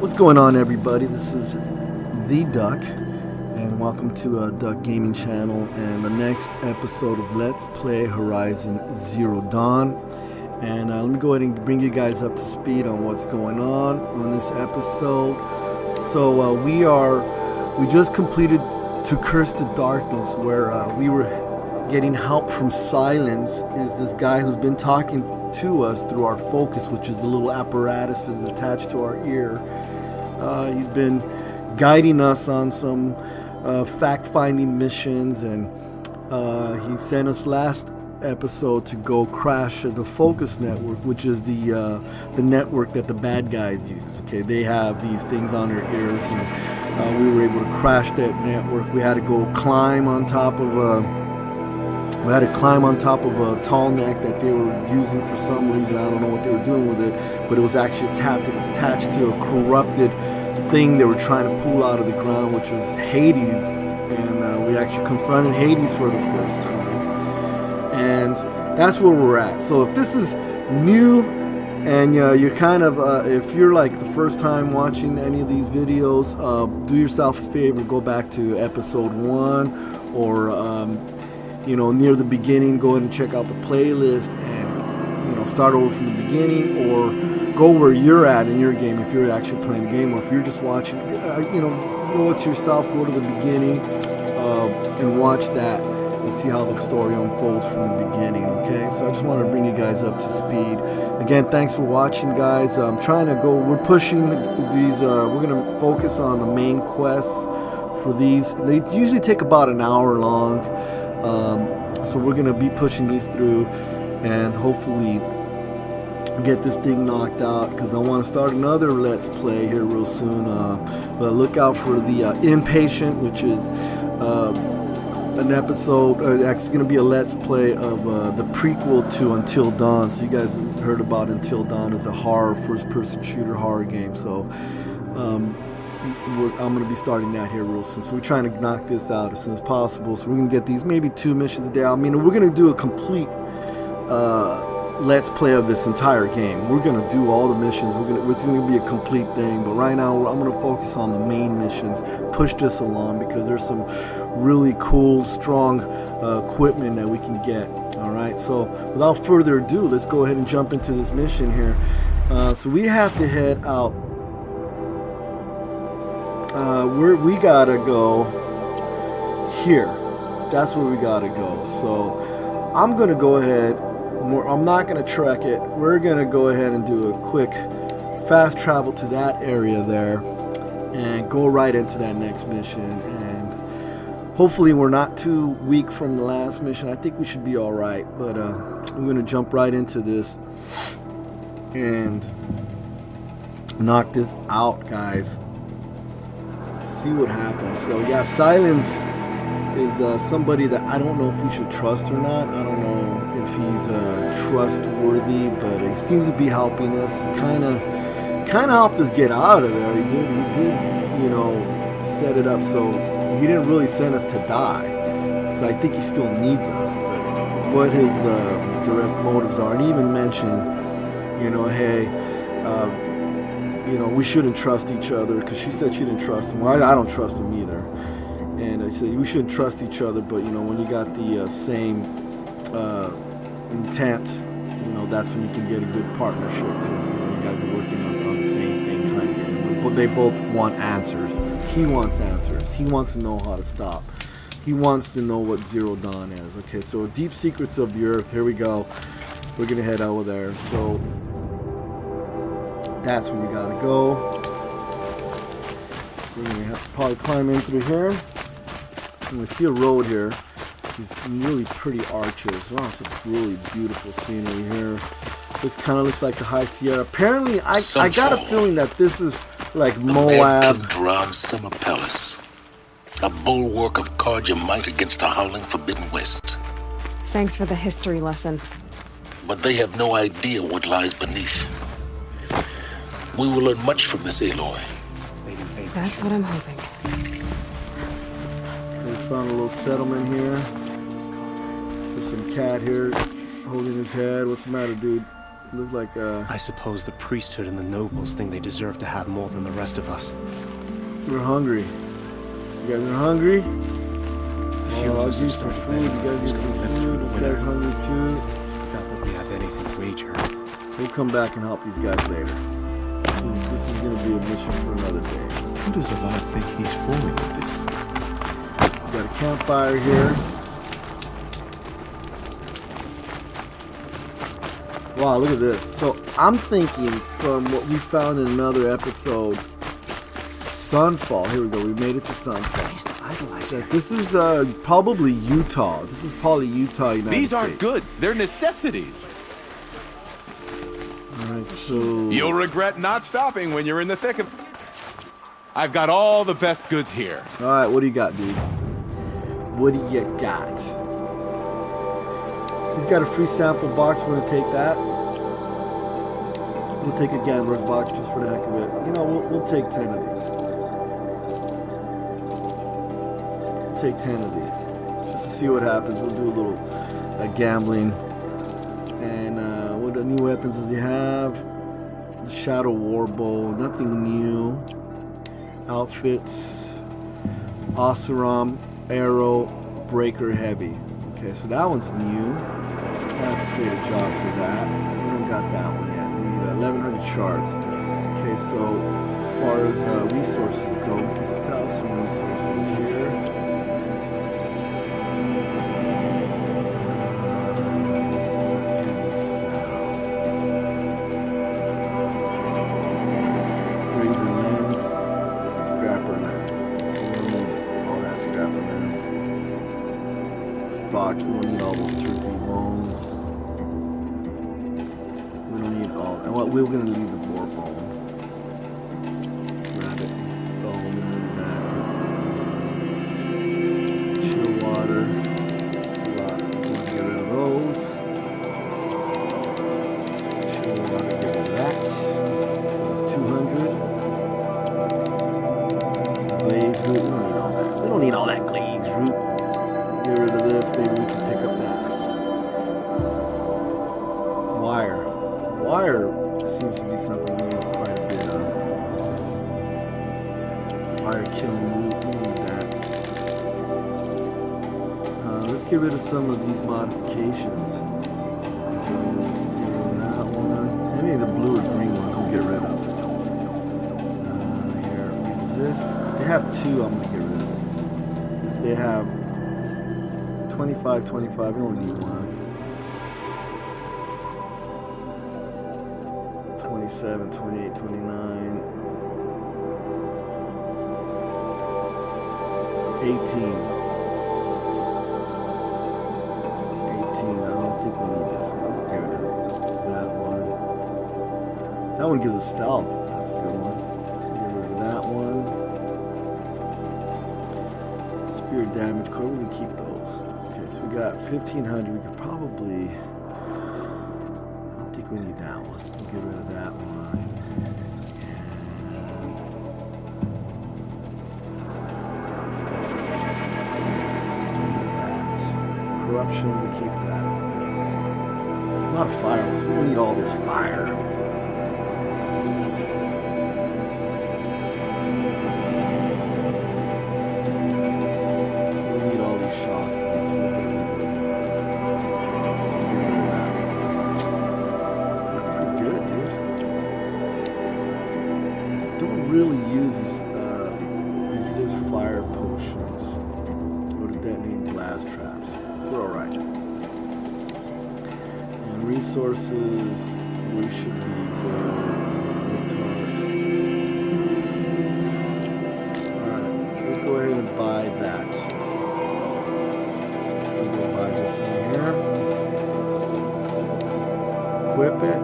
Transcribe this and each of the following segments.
What's going on, everybody? This is the Duck, and welcome to Duck Gaming Channel and the next episode of Let's Play Horizon Zero Dawn. And let me go ahead and bring you guys up to speed on what's going on this episode. So we just completed To Curse the Darkness, where we were getting help from Silence. Is this guy who's been talking to us through our focus, which is the little apparatus that's attached to our ear. He's been guiding us on some fact-finding missions, and he sent us last episode to go crash the focus network, which is the network that the bad guys use. Okay, they have these things on their ears, and we were able to crash that network. We had to go climb on top of a tall neck that they were using for some reason. I don't know what they were doing with it, but it was actually attached to a corrupted thing they were trying to pull out of the ground, which was Hades. And we actually confronted Hades for the first time. And that's where we're at. So if this is new and you're kind of, if you're like the first time watching any of these videos, do yourself a favor, go back to episode 1 or near the beginning. Go ahead and check out the playlist and start over from the beginning, or go where you're at in your game if you're actually playing the game, or if you're just watching, go to yourself, go to the beginning and watch that and see how the story unfolds from the beginning. Okay, so I just want to bring you guys up to speed. Again, thanks for watching, guys. I'm trying to go, we're pushing these, we're going to focus on the main quests for these. They usually take about an hour long. So we're going to be pushing these through and hopefully get this thing knocked out, because I want to start another Let's Play here real soon. But look out for the Impatient, which is an episode, actually going to be a Let's Play of the prequel to Until Dawn. So you guys heard about Until Dawn as a horror, first-person shooter horror game. So I'm going to be starting that here real soon. So we're trying to knock this out as soon as possible. So we're going to get these maybe 2 missions a day. I mean, we're going to do a complete Let's Play of this entire game. We're going to do all the missions. It's going to be a complete thing. But right now, I'm going to focus on the main missions. Push this along because there's some really cool, strong equipment that we can get. All right. So without further ado, let's go ahead and jump into this mission here. So we have to head out. We gotta go here. That's where we gotta go. So I'm gonna go ahead. I'm not gonna trek it. We're gonna go ahead and do a quick fast travel to that area there and go right into that next mission. And hopefully we're not too weak from the last mission. I think we should be all right. But I'm gonna jump right into this and knock this out, guys. See what happens. So yeah, Silence is somebody that I don't know if we should trust or not. I don't know if he's trustworthy, but he seems to be helping us. Kind of helped us get out of there. He did, set it up so he didn't really send us to die. So I think he still needs us. But what his direct motives are, and he even mentioned, hey. We shouldn't trust each other, because she said she didn't trust him. Well, I don't trust him either. And she said we shouldn't trust each other, but when you got the same intent, that's when you can get a good partnership, because you guys are working on the same thing, trying to get it. But they both want answers. He wants answers. He wants to know how to stop. He wants to know what Zero Dawn is. Okay, so Deep Secrets of the Earth. Here we go. We're gonna head over there. So that's where we gotta go. We're gonna have to probably climb in through here. And we see a road here. These really pretty arches. Wow, some really beautiful scenery here. Kind of looks like the High Sierra. Apparently, I got a feeling that this is like Moab. Drown Summer Palace, a bulwark of Carja might against the howling Forbidden West. Thanks for the history lesson. But they have no idea what lies beneath. We will learn much from this, Aloy. That's what I'm hoping. We found a little settlement here. There's some cat here holding his head. What's the matter, dude? Look like I suppose the priesthood and the nobles think they deserve to have more than the rest of us. we're hungry. You guys are hungry? A few of I'll us give have you some started food. You begging. guys Just get gonna some live through food. the This guy's winter. hungry too. Not that we have anything to wager. We'll come back and help these guys later. This is going to be a mission for another day. Who does Aloy think he's fooling with this? Got a campfire here. Wow, look at this. So I'm thinking from what we found in another episode, Sunfall. Here we go. We made it to Sunfall. That this is probably Utah. This is probably Utah, United These aren't States. goods, they're necessities. All right, so You'll regret not stopping when you're in the thick of... I've got all the best goods here. all right, what do you got, dude? What do you got? He's got a free sample box. We're gonna take that. We'll take a gambler's box just for the heck of it. You know, we'll take 10 of these. We'll take 10 of these just to see what happens. We'll do a little gambling. And what new weapons does he have? The Shadow Warbow, nothing new. Outfits, Oseram, Arrow, Breaker, Heavy. Okay, so that one's new. I have to create a job for that. We haven't got that one yet. We need 1,100 shards. Okay, so as far as resources go, we can sell some resources here. Fox, we don't need all those turkey bones. We don't need all. And what we're gonna leave the boar bone, rabbit bone, and that. Chill water. We'll get rid of those. Chill water, get rid of that. That's 200. Glaze root. We don't need all that. We don't need all that glaze root. Get rid of this, maybe we can pick up that wire. Wire seems to be something we use quite a bit of. Fire killing root, we need that. Let's get rid of some of these modifications. So, get rid of that one. Any of the blue or green ones we'll get rid of. Here, resist. They have two, I'm going to get rid of. They have 25, 25, we only need one. 27, 28, 29. 18. 18, I don't think we need this one. We'll get rid of that one. That one gives us stealth. That's a good one. Get rid of that one. Spirit damage code, we're going to keep those. So we got 1,500. We could probably. I don't think we need that one. We'll get rid of that one. And that. Corruption. We keep that. A lot of fireworks. We don't need all this fire. Really uses resist fire potions or to detonate blast traps. We're alright. And resources, we should be good. Alright, so let's go ahead and buy that. We'll buy this one here. Equip it.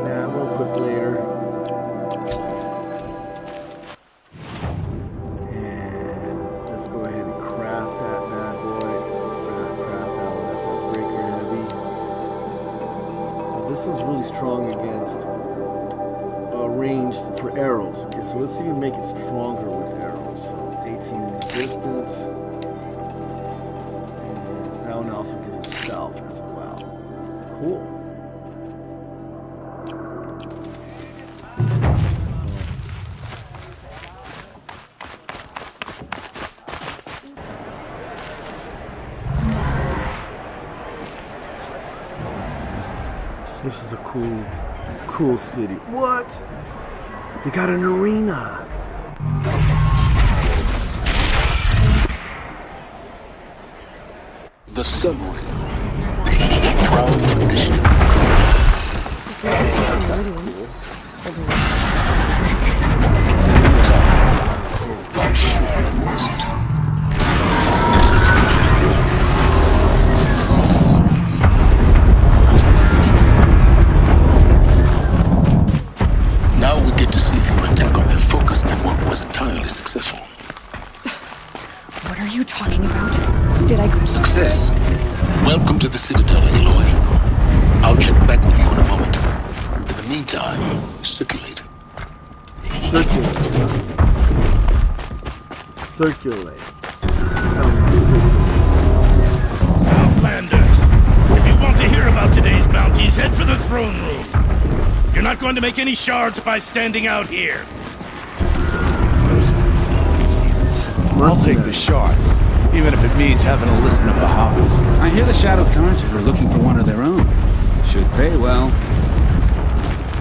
Nah, we'll equip later. Strong against ranged for arrows. Okay, so let's see if we make it stronger with arrows. So 18 resistance. And that one also gives us stealth as well. Cool. This is a cool city. What? They got an arena. The submarine. Proud tradition. It's like a fearsome meridian. At least. I'm sure it wasn't. Now we get to see if your attack on their focus network was entirely successful. What are you talking about? Did I... Success. Welcome to the Citadel, Aloy. I'll check back with you in a moment. In the meantime, circulate. Circulate. Tell me to circulate. Outlanders, if you want to hear about today's bounties, head for the throne room. You're not going to make any shards by standing out here. I'll take the shards, even if it means having to listen to Bahavas. I hear the Shadow Conjurer are looking for one of their own. Should pay well.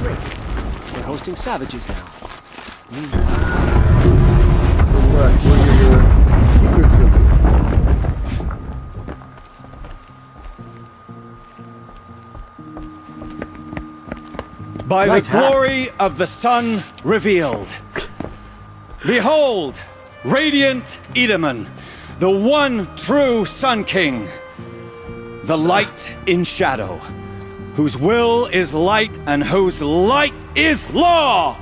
We're hosting savages now. So what? What are your secret symbols? By Nice the hat. glory of the sun revealed. Behold, radiant Edaman, the one true Sun King. The light in shadow, whose will is light and whose light is law.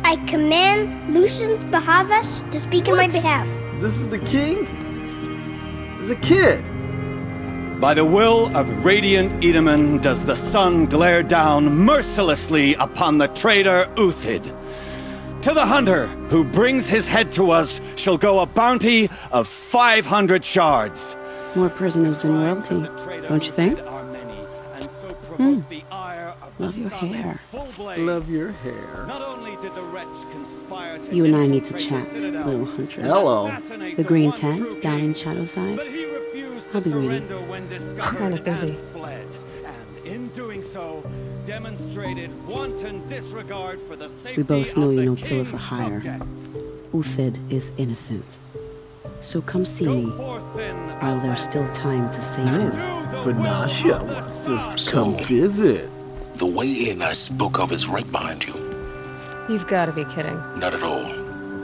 I command Lucius Bahavas to speak in my behalf. This is the king? He's a kid. By the will of radiant Edaman does the sun glare down mercilessly upon the traitor Uthid. To the hunter who brings his head to us shall go a bounty of 500 shards. More prisoners than royalty, don't you think? Love your hair. Love your hair. Not only did the wretch conspire to You and I need to chat, little huntress. Hello. The green tent down in Shadowside. I'll be waiting. Kinda busy. And in doing so, demonstrated wanton disregard for the safety We both know of you're the no killer for king's hire. subjects. Uthid is innocent. So come see me, while there's still time to say no. Vanasha wants us to come So- visit. The way in I spoke of is right behind you. You've got to be kidding. Not at all.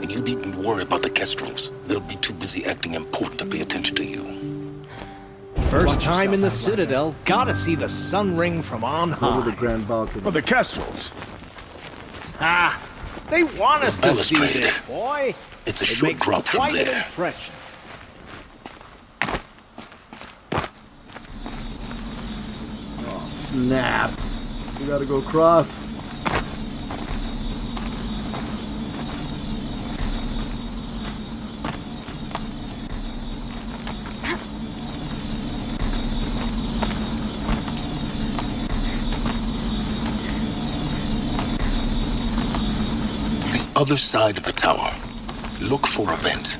And you needn't worry about the Kestrels. They'll be too busy acting important to pay attention to you. First time in the Citadel, gotta see the sun ring from on Over the high. grand balcony. For the Kestrels. Ah, they want us to see Balustrade. this, boy. It's a It short makes drop from quite an there. impression. Snap. We gotta go across. The other side of the tower. Look for a vent.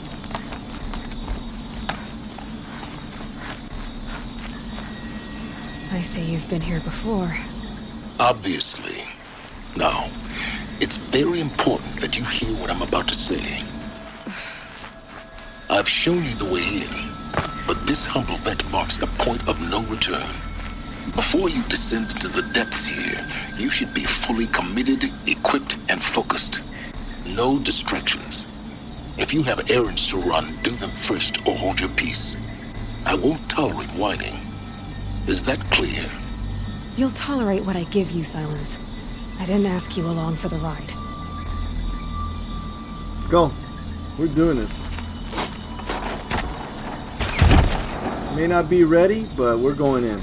I see you've been here before. Obviously. Now, it's very important that you hear what I'm about to say. I've shown you the way in, but this humble vent marks a point of no return. Before you descend into the depths here, you should be fully committed, equipped, and focused. No distractions. If you have errands to run, do them first or hold your peace. I won't tolerate whining. Is that clear? You'll tolerate what I give you, Silence. I didn't ask you along for the ride. Let's go. We're doing this. May not be ready, but we're going in.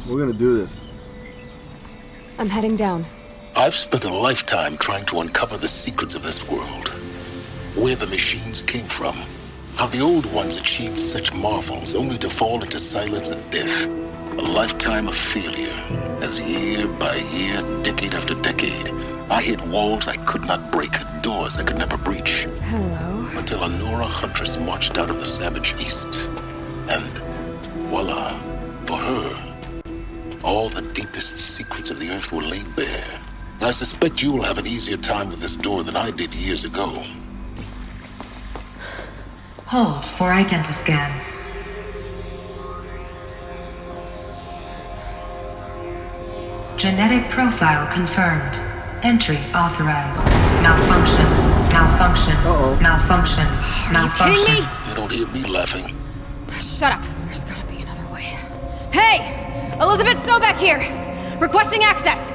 We're gonna do this. I'm heading down. I've spent a lifetime trying to uncover the secrets of this world. Where the machines came from. How the old ones achieved such marvels only to fall into silence and death. A lifetime of failure, as year by year, decade after decade, I hit walls I could not break, doors I could never breach. Hello. Until a Nora huntress marched out of the savage east. And voila, for her, all the deepest secrets of the Earth were laid bare. I suspect you will have an easier time with this door than I did years ago. Hold for identiscan. Genetic profile confirmed. Entry authorized. Malfunction. Malfunction. Malfunction. Malfunction. Are you kidding me? You don't hear me laughing. Shut up. There's gotta be another way. Hey! Elizabeth Sobeck here! Requesting access!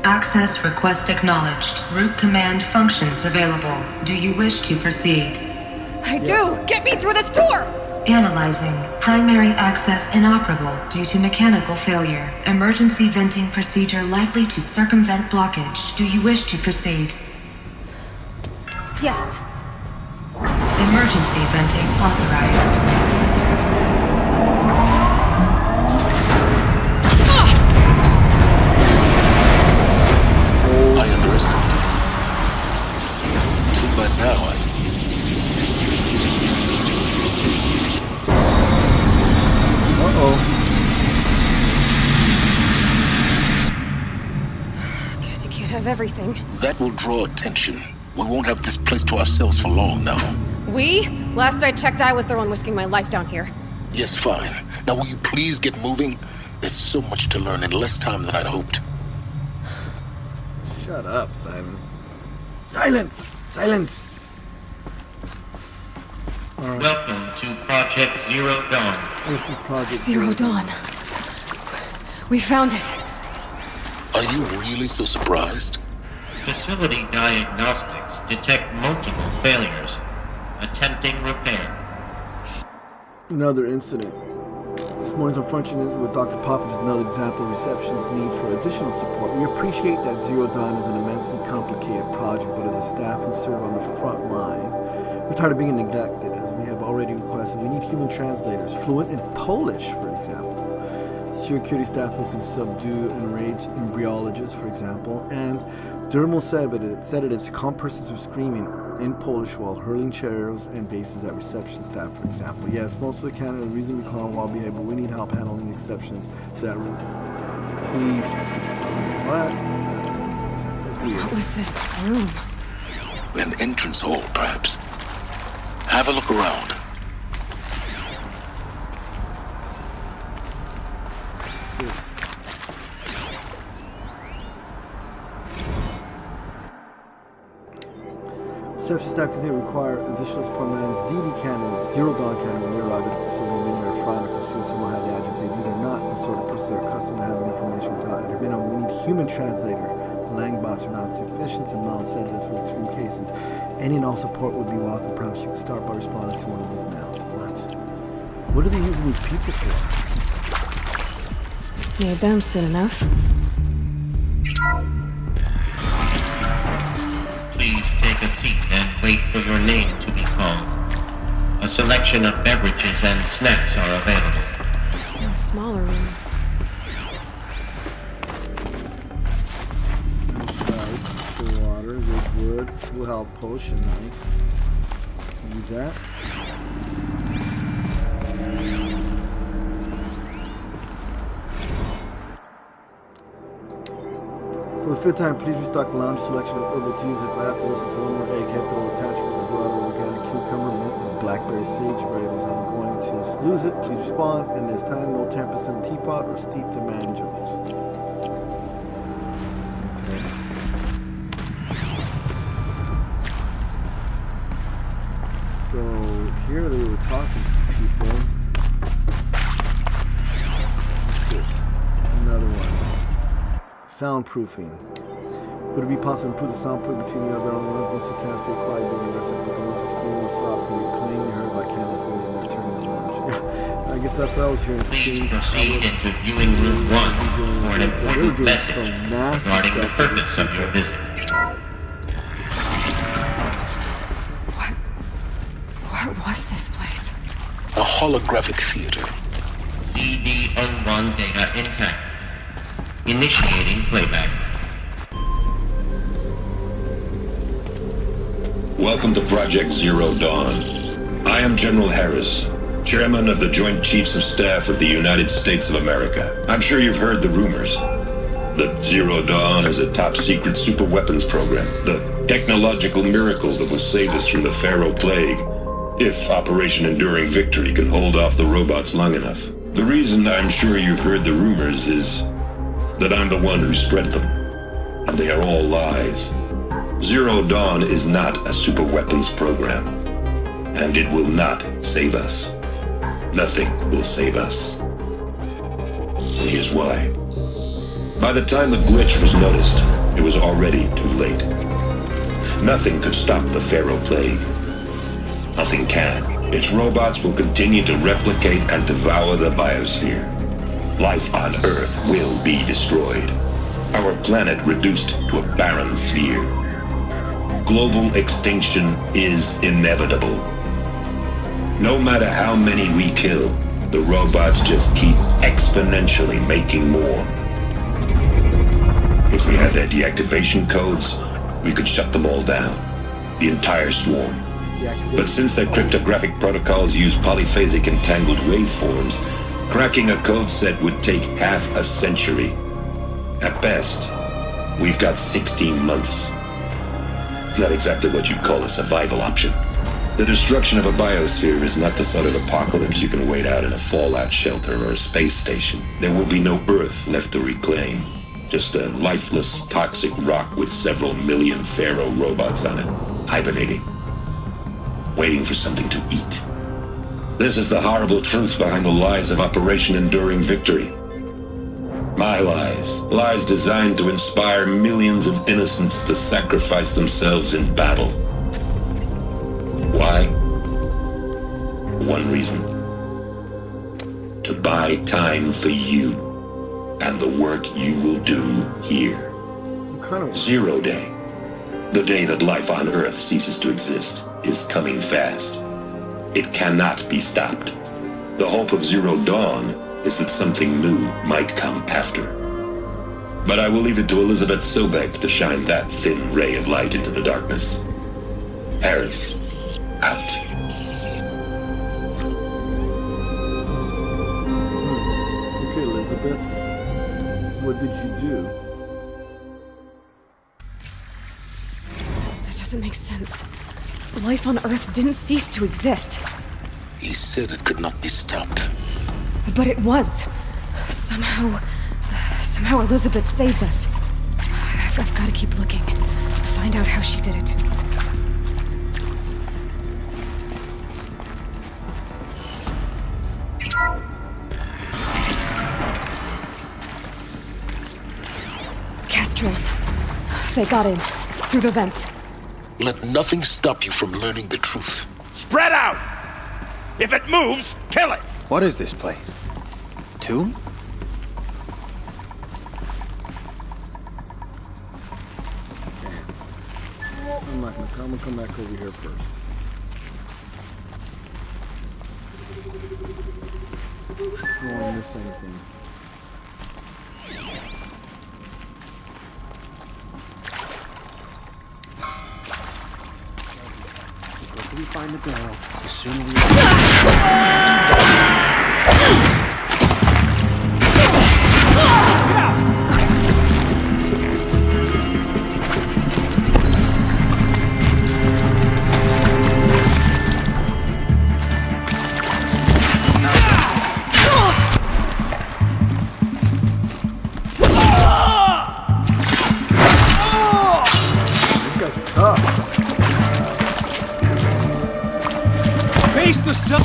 Access request acknowledged. Root command functions available. Do you wish to proceed? I do! Get me through this door! Analyzing. Primary access inoperable due to mechanical failure. Emergency venting procedure likely to circumvent blockage. Do you wish to proceed? Yes. Emergency venting authorized. I underestimated. See, by now Guess you can't have everything. that will draw attention. We won't have this place to ourselves for long now. We? Last I checked, I was the one risking my life down here. Yes, fine. Now will you please get moving? There's so much to learn in less time than I'd hoped. Shut up, Silence. Silence! Silence! Alright. Welcome to Project Zero Dawn. This is Project Zero Dawn. We found it. Are you really so surprised? Facility diagnostics detect multiple failures. Attempting repair. Another incident. This morning's unfortunate with Dr. Poppage is another example of reception's need for additional support. We appreciate that Zero Dawn is an immensely complicated project, but as a staff who serve on the front line, we're tired of being neglected, as we have already requested. We need human translators, fluent in Polish, for example. Security staff who can subdue enraged embryologists, for example, and dermal sedatives to calm persons who are screaming in Polish while hurling chairs and bases at reception staff, for example. Yes, most of the candidates are reasonably calm while behaving, but we need help handling exceptions. So that please respond. What? That's weird. What was this room? An entrance hall, perhaps. Have a look around. Reception staff continue to require additional support managers. ZD candidates, Zero Dawn candidates, when they arrive at the facility, many are frantic or suicidal, highly agitated. These are not the sort of persons that are accustomed to having information without at a minimum. We need human translator. The Langbots are not sufficient and mild sedatives for extreme cases. Any and all support would be welcome. Perhaps you could start by responding to one of those mails. What are they using these people for? Made them soon enough. Please take a seat and wait for your name to be called. A selection of beverages and snacks are available. In a smaller room. Right, water, good wood, full health potion, nice. Use that. For the fifth time, please restock the lounge selection of herbal teas. If I have to listen to one more egghead throw attachment as well as organic cucumber, mint, with blackberry sage varieties, I'm going to lose it. Please respond. And this time, no 10% of teapot or steeped in manjos. Okay. So here they were talking to people. What's this? Another one. Soundproofing. Would it be possible to improve the soundproof between you and everyone else so can't stay quiet during the rest of the words of screaming or soft when you're plainly heard by Candace when you're returning the lounge? I guess that's what I was hearing. Please proceed into viewing room 1 for an important message regarding the purpose of your visit. What was this place? A holographic theater. CD01 data intact. Initiating playback. Welcome to Project Zero Dawn. I am General Harris. Chairman of the Joint Chiefs of Staff of the United States of America. I'm sure you've heard the rumors that Zero Dawn is a top-secret superweapons program, the technological miracle that will save us from the Pharaoh Plague, if Operation Enduring Victory can hold off the robots long enough. The reason I'm sure you've heard the rumors is that I'm the one who spread them, and they are all lies. Zero Dawn is not a superweapons program, and it will not save us. Nothing will save us. And here's why. By the time the glitch was noticed, it was already too late. Nothing could stop the Pharaoh Plague. Nothing can. Its robots will continue to replicate and devour the biosphere. Life on Earth will be destroyed. Our planet reduced to a barren sphere. Global extinction is inevitable. No matter how many we kill, the robots just keep exponentially making more. If we had their deactivation codes, we could shut them all down. The entire swarm. But since their cryptographic protocols use polyphasic entangled waveforms, cracking a code set would take half a century. At best, we've got 16 months. Not exactly what you'd call a survival option. The destruction of a biosphere is not the sort of apocalypse you can wait out in a fallout shelter or a space station. There will be no Earth left to reclaim. Just a lifeless, toxic rock with several million Pharaoh robots on it, hibernating, waiting for something to eat. This is the horrible truth behind the lies of Operation Enduring Victory. My lies. Lies designed to inspire millions of innocents to sacrifice themselves in battle. Why? One reason. To buy time for you and the work you will do here. Zero Day, the day that life on Earth ceases to exist, is coming fast. It cannot be stopped. The hope of Zero Dawn is that something new might come after. But I will leave it to Elizabeth Sobek to shine that thin ray of light into the darkness. Harris, out. Okay, Elizabeth. What did you do? That doesn't make sense. Life on Earth didn't cease to exist. He said it could not be stopped. But it was. Somehow Elizabeth saved us. I've got to keep looking. Find out how she did it. Kestrels. They got in. Through the vents. Let nothing stop you from learning the truth. Spread out! If it moves, kill it! What is this place? Tomb? I'm gonna come back over here first. I don't want to miss anything. After we find the girl, the sooner we... Face the sun!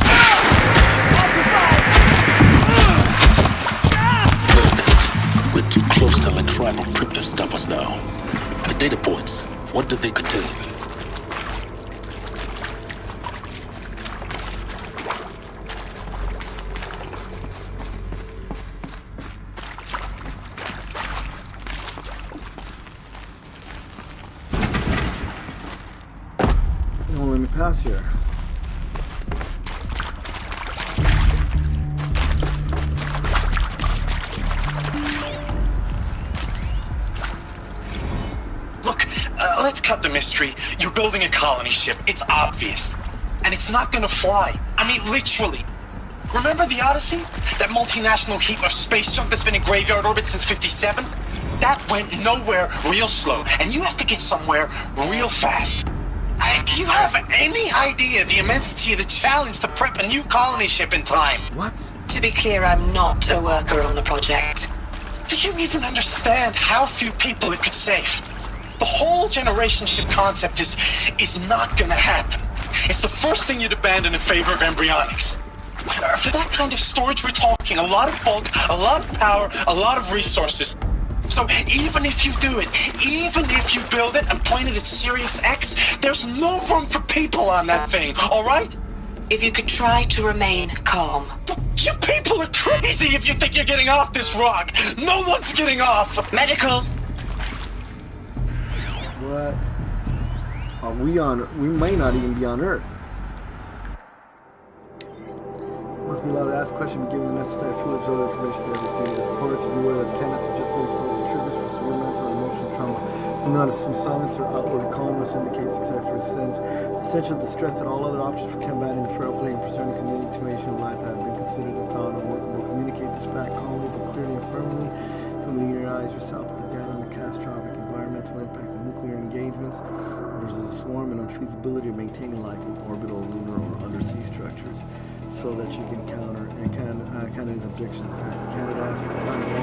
We're too close to let tribal crypto stop us now. The data points, what do they contain? Don't let me pass here. Let's cut the mystery. You're building a colony ship. It's obvious. And it's not gonna fly. I mean, literally. Remember the Odyssey? That multinational heap of space junk that's been in graveyard orbit since '57? That went nowhere real slow, and you have to get somewhere real fast. Do you have any idea the immensity of the challenge to prep a new colony ship in time? What? To be clear, I'm not a worker on the project. Do you even understand how few people it could save? The whole generation ship concept is not gonna happen. It's the first thing you'd abandon in favor of embryonics. For that kind of storage, we're talking a lot of bulk, a lot of power, a lot of resources. So even if you do it, even if you build it and point it at Sirius X, there's no room for people on that thing, all right? If you could try to remain calm. You people are crazy if you think you're getting off this rock. No one's getting off. Medical. What? Are we on? We may not even be on Earth. Must be allowed to ask questions, be given the necessary full absorb information they have received. It's important to be aware that candidates have just been exposed to triggers for severe mental or emotional trauma. Do not assume silence or outward calmness indicates except for essential distress that all other options for combating the feral plague and preserving continuation of life have been considered and found unworkable. Communicate this fact calmly but clearly and firmly. Familiarize yourself with the data on the catastrophic environmental impact of nuclear engagements versus the swarm and unfeasibility of maintaining life in orbital, lunar, or undersea structures, so that you can counter and Canada's objections back. Canada asked for time to do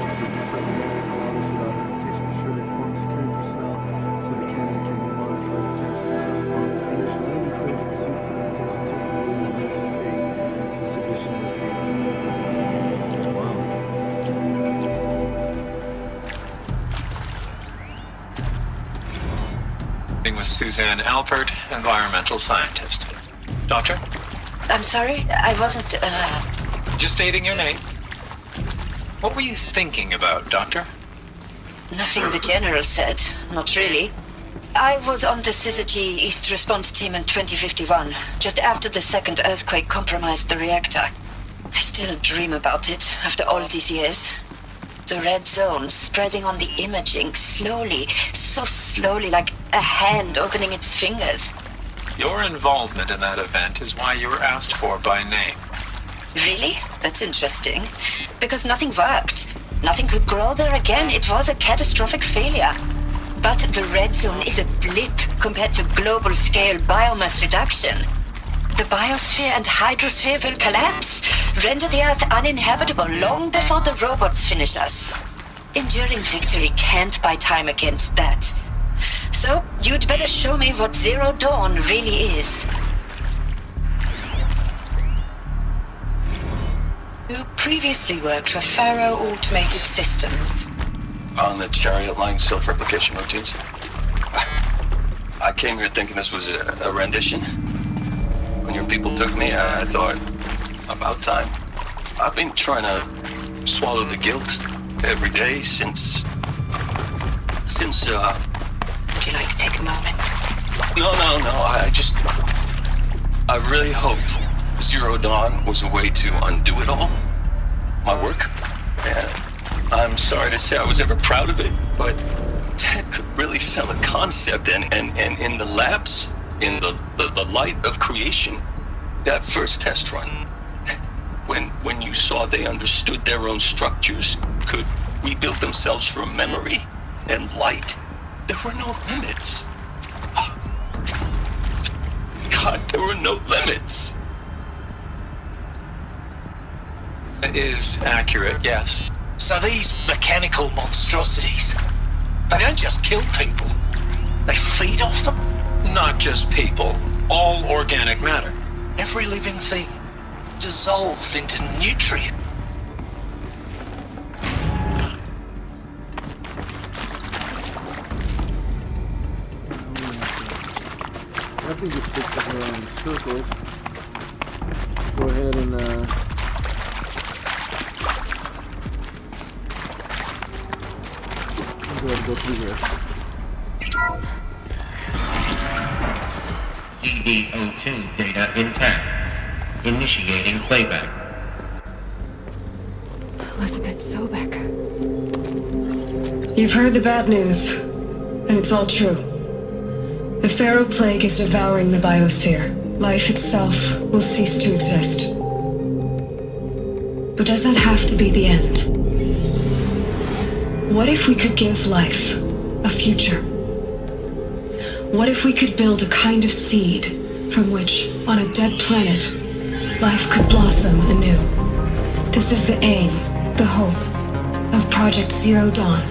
something and allow this without limitation to ensure to inform security personnel so that Canada can be monitored for attempts to self-harm. Canada should only be cleared to pursue plantation to remove the mental state and submission of the state. Wow. With Suzanne Alpert, environmental scientist. Doctor? I'm sorry, I wasn't, Just stating your name. What were you thinking about, Doctor? Nothing the General said. Not really. I was on the Syzygy East Response Team in 2051, just after the second earthquake compromised the reactor. I still dream about it, after all these years. The red zone spreading on the imaging, slowly, so slowly, like a hand opening its fingers. Your involvement in that event is why you were asked for by name. Really? That's interesting. Because nothing worked. Nothing could grow there again. It was a catastrophic failure. But the red zone is a blip compared to global-scale biomass reduction. The biosphere and hydrosphere will collapse, render the Earth uninhabitable long before the robots finish us. Enduring victory can't buy time against that. So, you'd better show me what Zero Dawn really is. You previously worked for Faro Automated Systems. On the Chariot Line self-replication routines. I came here thinking this was a rendition. When your people took me, I thought, about time. I've been trying to swallow the guilt every day since... Would you like to take a moment? No, I really hoped Zero Dawn was a way to undo it all. My work. And I'm sorry to say I was ever proud of it, but Ted could really sell a concept, and in the labs, in the light of creation, that first test run, when you saw they understood their own structures, could rebuild themselves from memory and light, there were no limits. God, there were no limits. It is accurate, yes. So these mechanical monstrosities, they don't just kill people, they feed off them? Not just people, all organic matter. Every living thing dissolved into nutrient. I think this fits up around in circles. Go ahead and go through here. CDO2 data intact. Initiating playback. Elizabeth Sobek. You've heard the bad news, and it's all true. The Pharaoh Plague is devouring the biosphere. Life itself will cease to exist. But does that have to be the end? What if we could give life a future? What if we could build a kind of seed from which, on a dead planet, life could blossom anew? This is the aim, the hope, of Project Zero Dawn.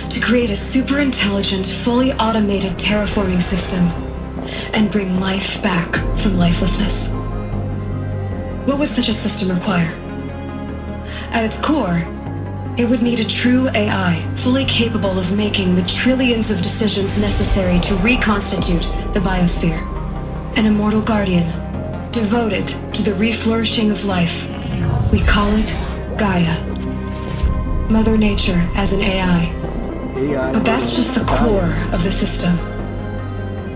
To create a super intelligent, fully automated terraforming system and bring life back from lifelessness. What would such a system require? At its core, it would need a true AI, fully capable of making the trillions of decisions necessary to reconstitute the biosphere. An immortal guardian, devoted to the reflourishing of life. We call it Gaia. Mother Nature as an AI. But that's just the core of the system.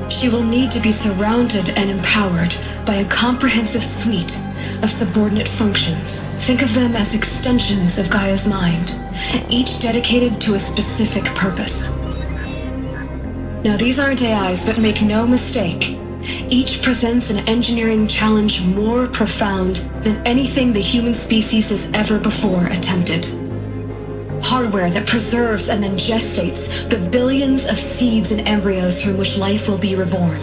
She will need to be surrounded and empowered by a comprehensive suite of subordinate functions. Think of them as extensions of Gaia's mind, each dedicated to a specific purpose. Now, these aren't AIs, but make no mistake, each presents an engineering challenge more profound than anything the human species has ever before attempted. Hardware that preserves and then gestates the billions of seeds and embryos from which life will be reborn.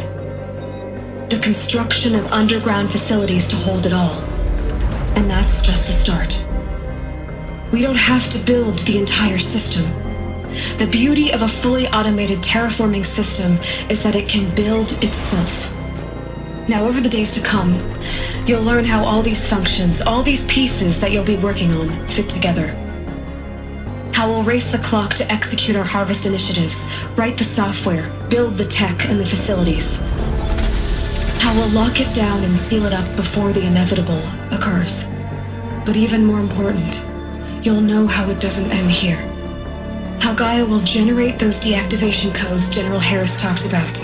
The construction of underground facilities to hold it all. And that's just the start. We don't have to build the entire system. The beauty of a fully automated terraforming system is that it can build itself. Now, over the days to come, you'll learn how all these functions, all these pieces that you'll be working on, fit together. How we'll race the clock to execute our harvest initiatives, write the software, build the tech and the facilities. How we'll lock it down and seal it up before the inevitable occurs. But even more important, you'll know how it doesn't end here. How Gaia will generate those deactivation codes General Harris talked about,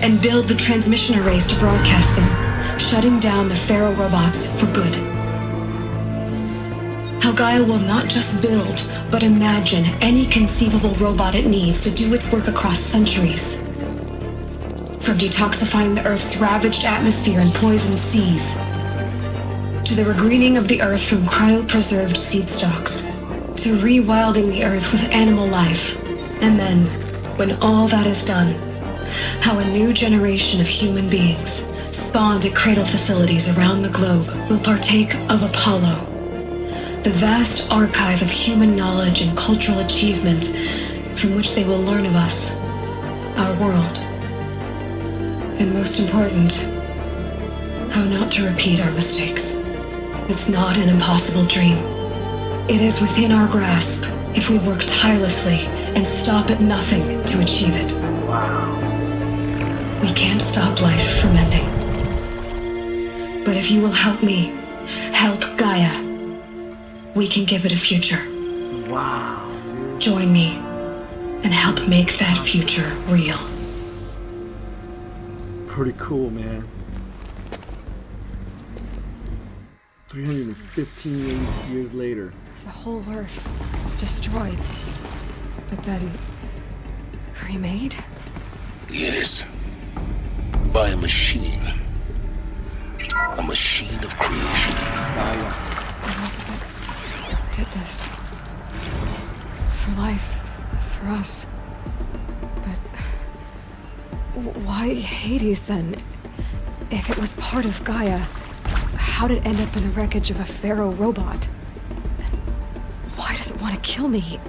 and build the transmission arrays to broadcast them, shutting down the Pharaoh robots for good. How Gaia will not just build, but imagine any conceivable robot it needs to do its work across centuries. From detoxifying the Earth's ravaged atmosphere and poisoned seas, to the regreening of the Earth from cryopreserved seed stalks, to rewilding the Earth with animal life. And then, when all that is done, how a new generation of human beings, spawned at cradle facilities around the globe, will partake of Apollo, the vast archive of human knowledge and cultural achievement from which they will learn of us, our world. And most important, how not to repeat our mistakes. It's not an impossible dream. It is within our grasp if we work tirelessly and stop at nothing to achieve it. Wow. We can't stop life from ending. But if you will help me, help Gaia, we can give it a future. Wow, dude. Join me and help make that future real. Pretty cool, man. 315 years later. The whole Earth destroyed, but then remade? Yes. By a machine. A machine of creation. Elizabeth did this. For life. For us. But why Hades then? If it was part of Gaia, how did it end up in the wreckage of a Pharaoh robot? And why does it want to kill me?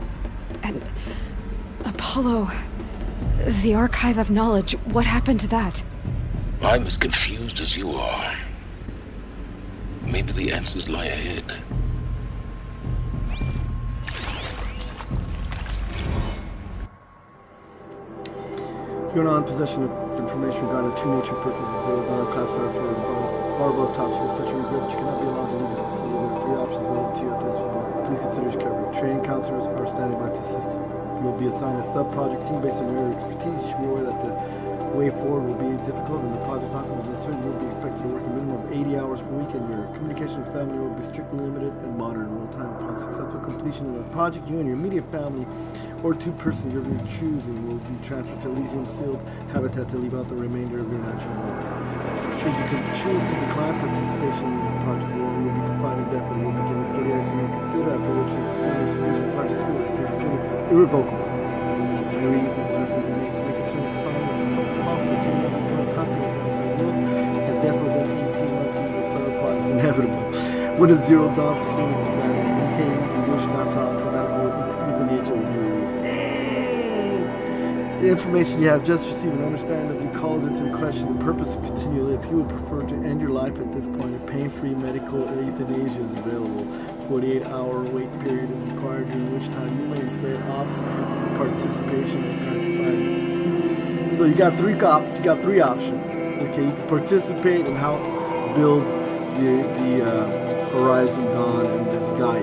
And Apollo, the archive of knowledge, what happened to that? I'm as confused as you are. Maybe the answers lie ahead. You're not in possession of information regarding the true nature and purpose of Zero Dawn, classified for horrible autopsy. With such a regret that you cannot be allowed to leave this facility. There are 3 options available to you at this point. Please consider your carefully. Trained counselors are standing by to assist you. You will be assigned a sub-project team based on your expertise. You should be aware that the way forward will be difficult and the project's outcome is uncertain. You will be expected to work a minimum of 80 hours per week, and your communication with family will be strictly limited and monitored in real time. Upon successful completion of the project, you and your immediate family or 2 persons of your choosing will be transferred to Elysium sealed habitat to leave out the remainder of your natural lives. Should you choose to decline participation in Project Zero, you will be confined indefinitely. You will be given 30 items to consider, after which you assume participation is considered irrevocable. Very easy person remains to make a term of confinement as much as possible. Do not be put in contact with the outside world, and death within 18 months of your prior plot is inevitable. When a Zero Dawn facility is abandoned, detainees who wish not to opt for medical euthanasia will be released. Dang! The information you have just received and understandably calls into question the purpose of continual life. If you would prefer to end your life at this point, a pain-free medical euthanasia is available. 48-hour wait period is required, during which time you may instead opt for participation in practice. So you got three options. Okay, you can participate and help build the Horizon Dawn and this Gaia,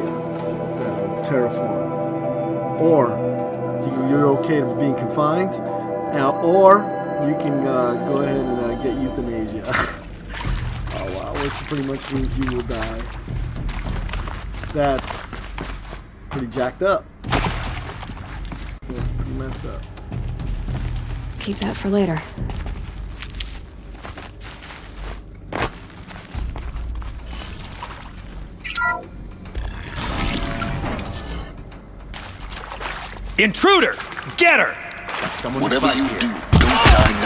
that terraform, or you're okay with being confined, or you can go ahead and get euthanasia. Oh wow, which pretty much means you will die. That's pretty jacked up. That's pretty messed up. Keep that for later. Intruder! Get her! Whatever you do, don't die now.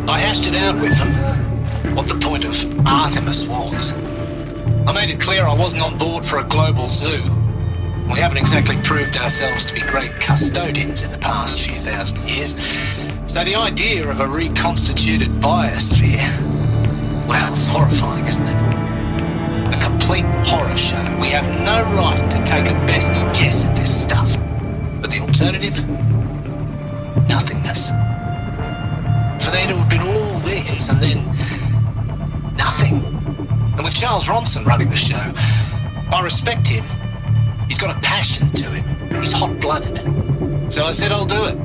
I hashed it out with them. What the point of Artemis was. I made it clear I wasn't on board for a global zoo. We haven't exactly proved ourselves to be great custodians in the past few thousand years. So the idea of a reconstituted biosphere, well, it's horrifying, isn't it? A complete horror show. We have no right to take a best guess at this stuff. But the alternative? Nothingness. For there to have been all this and then nothing. And with Charles Ronson running the show, I respect him. He's got a passion to him. He's hot-blooded. So I said I'll do it.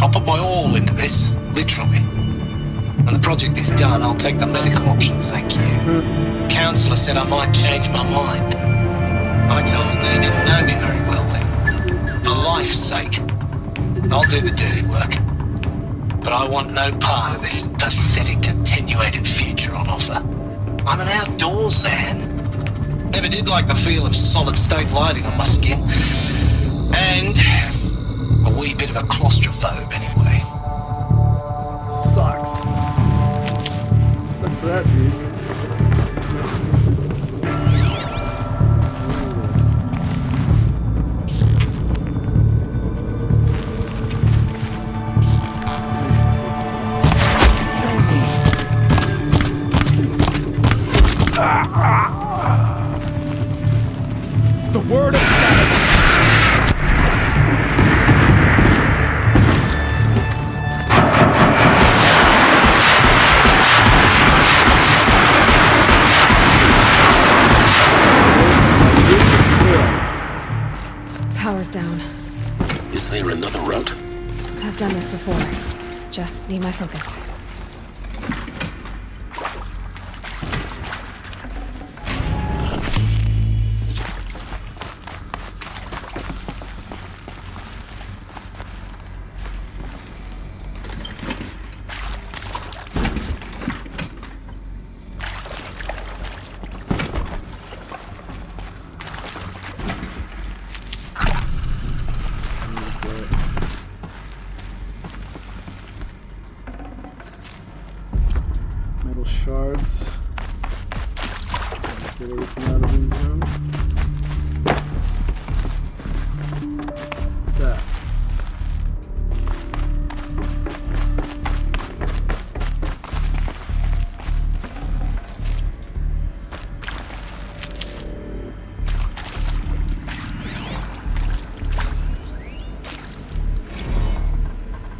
I'll put my all into this, literally. When the project is done, I'll take the medical option, thank you. Counselor said I might change my mind. I told him that he didn't know me very well then. For life's sake, I'll do the dirty work. But I want no part of this pathetic, attenuated future on offer. I'm an outdoors man. Never did like the feel of solid-state lighting on my skin. And a wee bit of a claustrophobe anyway. Sucks. Sucks for that, dude. The word of Power's down. Is there another route? I've done this before. Just need my focus. Metal shards. Get everything out of these rooms. What's that?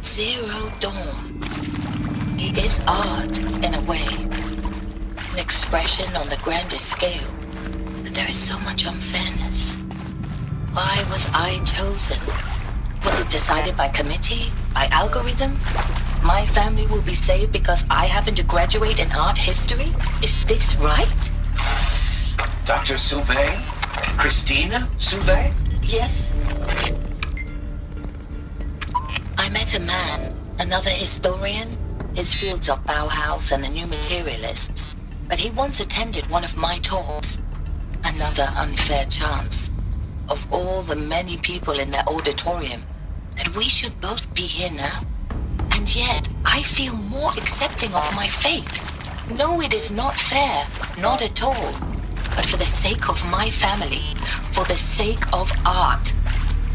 Zero Dawn. It is art in a way. expression on the grandest scale, but there is so much unfairness. Why was I chosen? Was it decided by committee? By algorithm? My family will be saved because I happen to graduate in art history? Is this right? Dr. Sauvé? Christina Sauvé? Yes. I met a man, another historian. His fields are Bauhaus and the New Materialists. But he once attended one of my talks. Another unfair chance. Of all the many people in that auditorium, that we should both be here now. And yet, I feel more accepting of my fate. No, it is not fair. Not at all. But for the sake of my family, for the sake of art.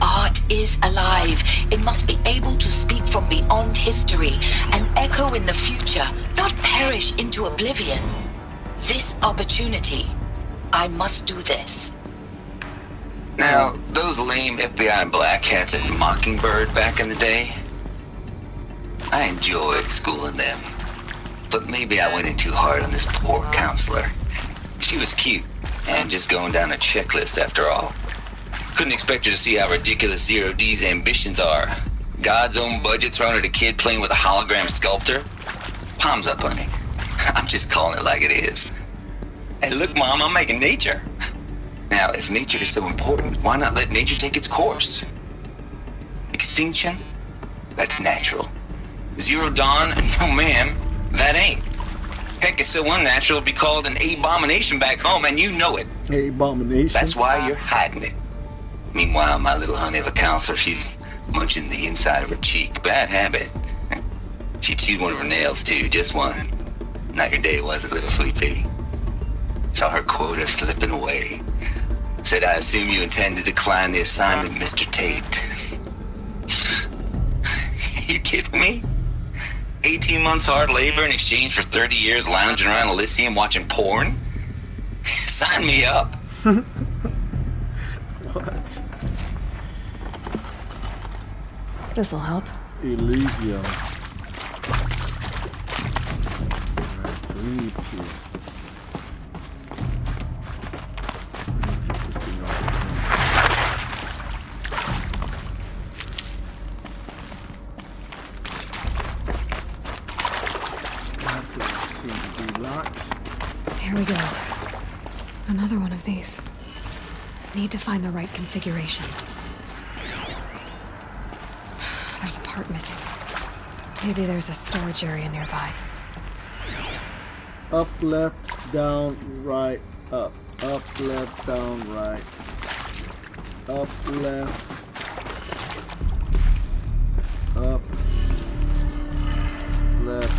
Art is alive. It must be able to speak from beyond history and echo in the future, not perish into oblivion. This opportunity, I must do this. Now, those lame FBI black hats at Mockingbird back in the day, I enjoyed schooling them. But maybe I went in too hard on this poor counselor. She was cute, and just going down a checklist after all. Couldn't expect her to see how ridiculous Zero D's ambitions are. God's own budget thrown at a kid playing with a hologram sculptor? Palms up, honey. I'm just calling it like it is. Hey, look, Mom, I'm making nature. Now, if nature is so important, why not let nature take its course? Extinction? That's natural. Zero Dawn? No, ma'am, that ain't. Heck, it's so unnatural it'd be called an abomination back home, and you know it. Abomination? That's why you're hiding it. Meanwhile, my little honey of a counselor, she's munching the inside of her cheek. Bad habit. She chewed one of her nails, too, just one. Not your day, was it, little sweet pea? Saw her quota slipping away. Said, I assume you intend to decline the assignment, Mr. Tate. You kidding me? 18 months hard labor in exchange for 30 years lounging around Elysium watching porn? Sign me up. What? This'll help. Elysium. Alright, so we need to get this thing off. That seems to be locked. Here we go. Another one of these. Need to find the right configuration. There's a part missing. Maybe there's a storage area nearby. Up, left, down, right, up. Up, left, down, right. Up, left. Up. Left.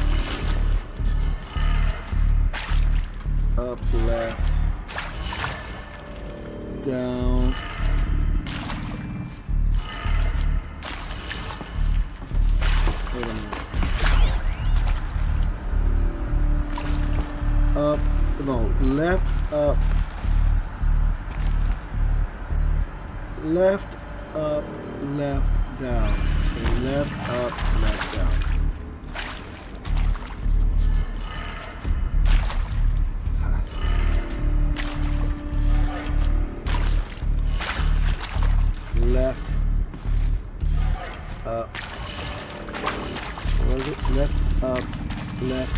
Up, left. Down. Wait a minute. Up, no, left, up. Left, up, left, down. Left, up, left, down. Left, up, what was it? Left, up, left,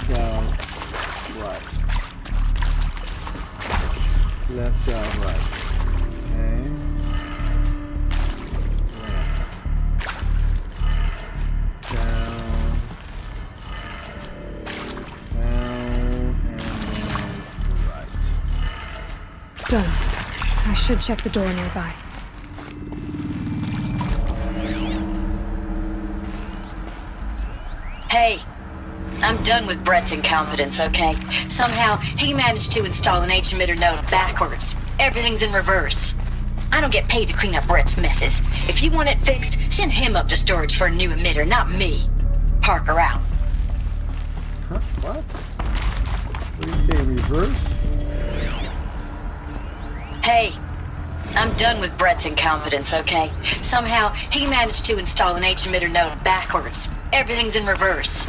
down, right. Left, down, right. Okay. Left. Down. Down, and then right. Done. I should check the door nearby. Hey, I'm done with Brett's incompetence, okay? Somehow, he managed to install an H-emitter node backwards. Everything's in reverse. I don't get paid to clean up Brett's messes. If you want it fixed, send him up to storage for a new emitter, not me. Parker out. Huh? What? What do you say, reverse? Hey, I'm done with Brett's incompetence, okay? Somehow, he managed to install an H-emitter node backwards. Everything's in reverse.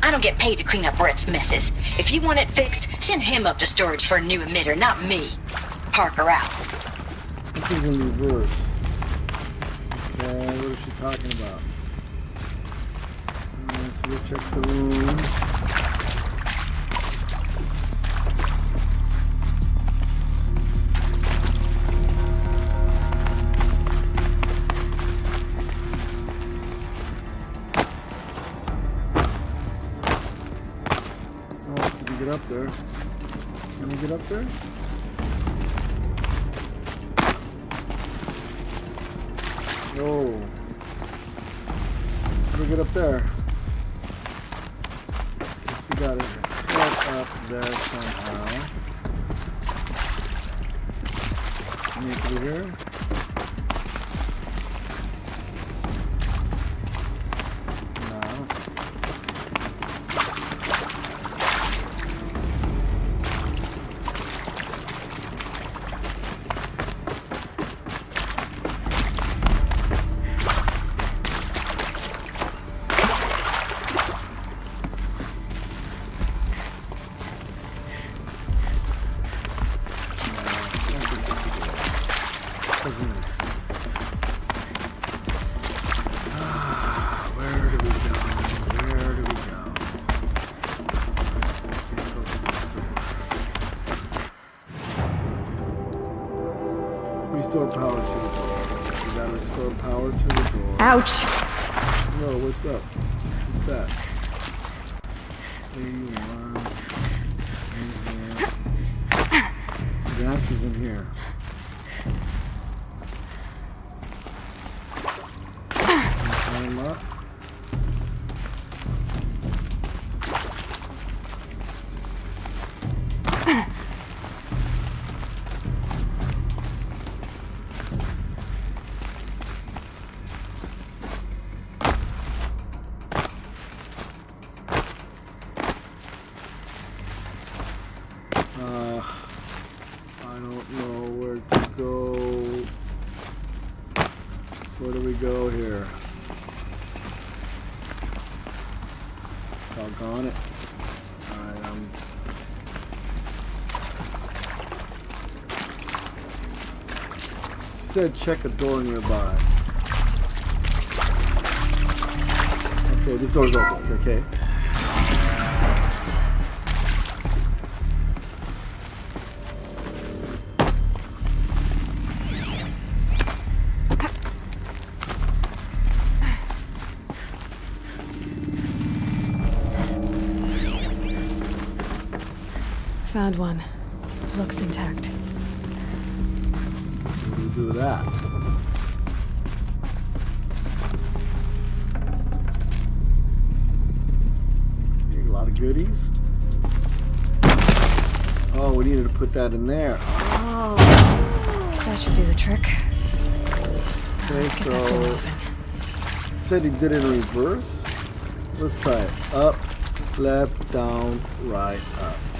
I don't get paid to clean up Brett's messes. If you want it fixed, send him up to storage for a new emitter, not me. Parker out. This is in reverse. Okay, what is she talking about? So we'll check the room. Get up there. Can we get up there? Oh. How do we get up there? Guess we gotta get up there somehow. Can we get through here? Restore power to the door. We gotta restore power to the door. Ouch! Whoa, what's up? What's that? 81. In here. The answer's in here. Climb up. I don't know where to go. Where do we go here? Doggone it. Alright, said check a door nearby. Okay, this door's open, okay. Found one. Looks intact. What do we do with that? Okay, a lot of goodies. Oh, we needed to put that in there. Oh. That should do the trick. Okay, so said he did it in reverse. Let's try it. Up, left, down, right,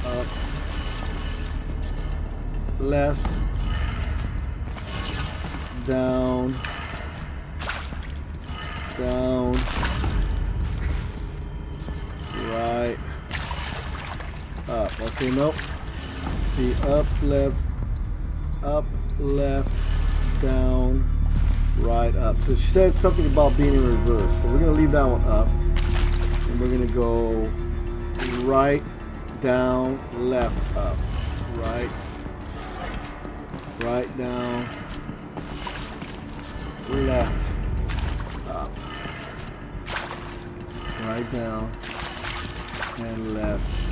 up, left, down, right, up. Okay, nope. See, up, left, down, right, up. So she said something about being in reverse. So we're gonna leave that one up, and we're gonna go right, down, left, up, right, down, left, up, right, down, and left.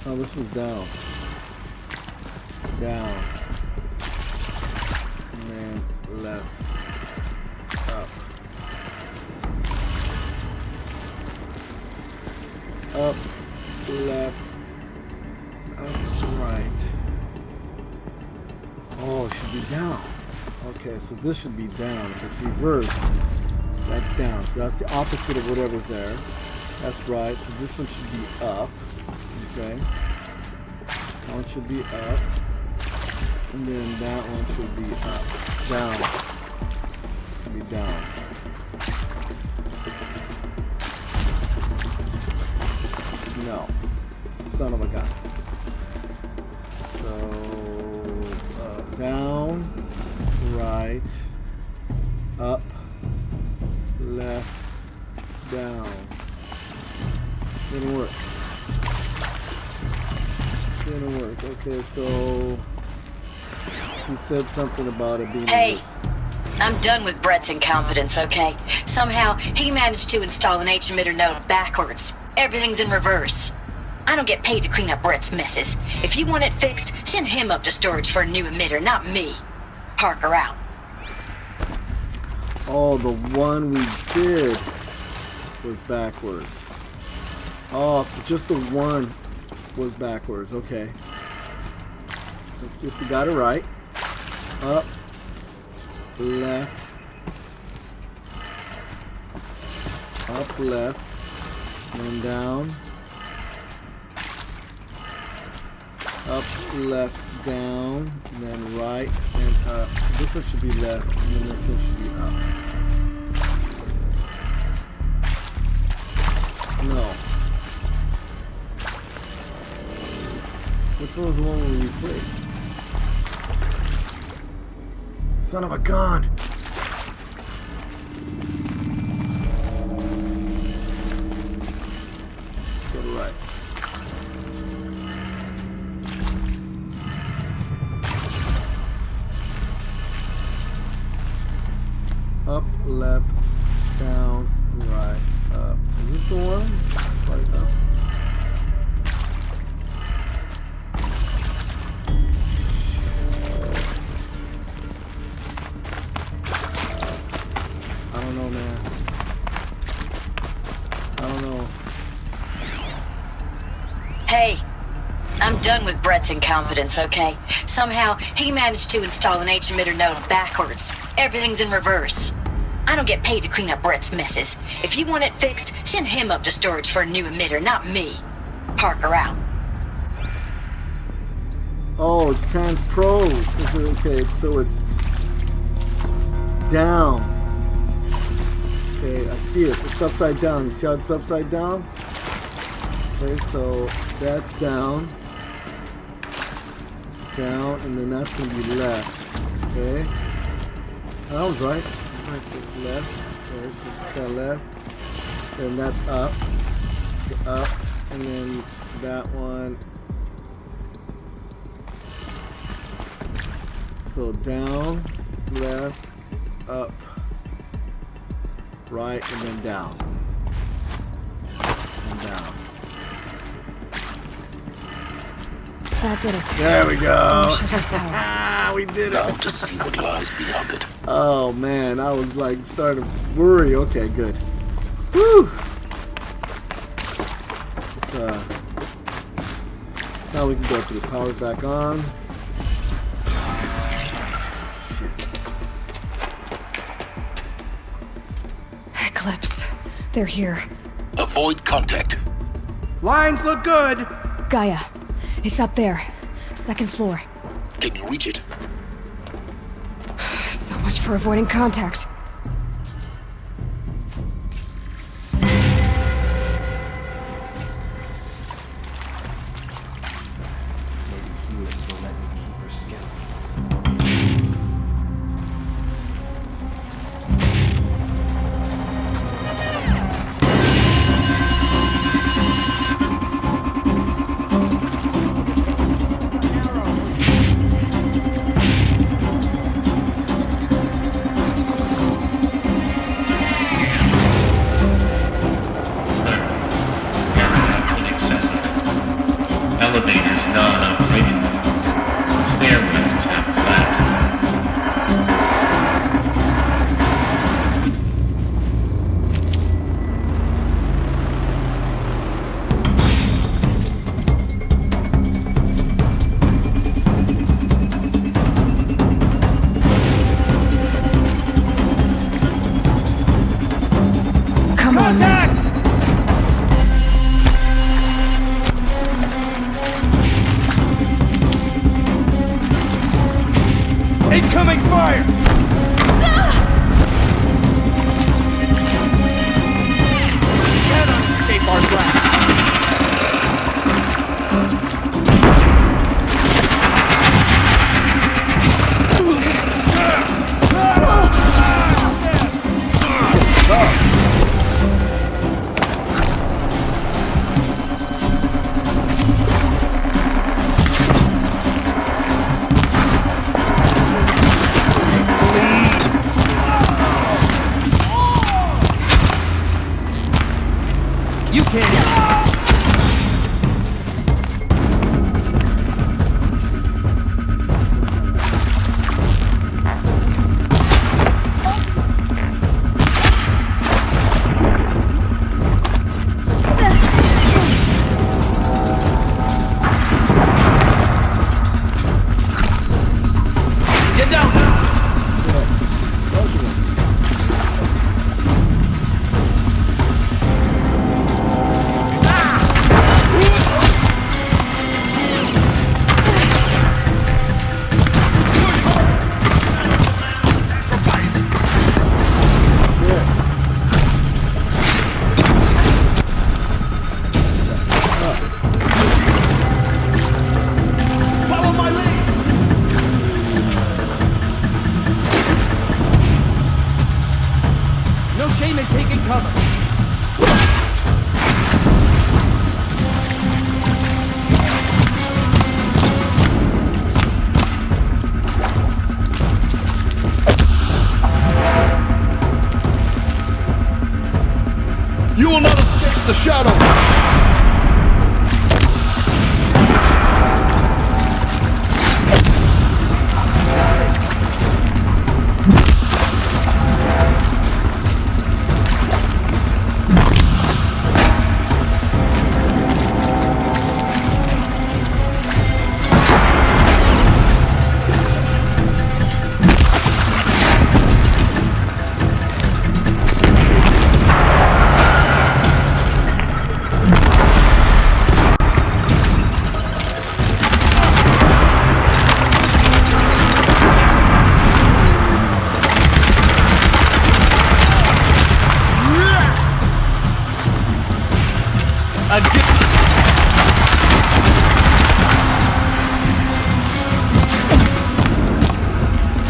Oh, this is down, and then left, up, left, right. Oh, it should be down. Okay, so this should be down. If it's reverse, that's down. So that's the opposite of whatever's there. That's right. So this one should be up. Okay. That one should be up. And then that one should be up. Down. Should be down. Son of a gun. So, down, right, up, left, down. Didn't work. Didn't work. Okay, so he said something about it being. Hey, I'm done with Brett's incompetence, okay? Somehow, he managed to install an H-emitter node backwards. Everything's in reverse. I don't get paid to clean up Brett's messes. If you want it fixed, send him up to storage for a new emitter, not me. Parker out. Oh, the one we did was backwards. Oh, so just the one was backwards. Okay. Let's see if we got it right. Up, left, up, left, and down, up, left, down, and then right and up. This one should be left, and then this one should be up. No. Which one was the one we replaced? Son of a gun! Go to right. Up, left, down, right, up. Is this the one? Right up. I don't know, man. I don't know. Hey, I'm done with Brett's incompetence, okay? Somehow, he managed to install an H-emitter node backwards. Everything's in reverse. I don't get paid to clean up Brett's messes. If you want it fixed, send him up to storage for a new emitter, not me. Parker out. Oh, it's times pros. Okay, so it's down. Okay, I see it. It's upside down. You see how it's upside down? Okay, so that's down. Down, and then that's going to be left. Okay. That was right. Left. Okay, so that left. Then that's up. Okay, up. And then that one. So down, left, up, right, and then down. And down. That did it. There we go. We did Now to see what lies beyond it. Oh man, I was like starting to worry. Okay, good. Woo! Now we can go to the power back on. Eclipse. They're here. Avoid contact. Lines look good. Gaia. It's up there. Second floor. Can you reach it? So much for avoiding contact. Elevators non-operational. Stairwells have collapsed. Come on, man. Incoming fire! Cannot escape our blast. shadow!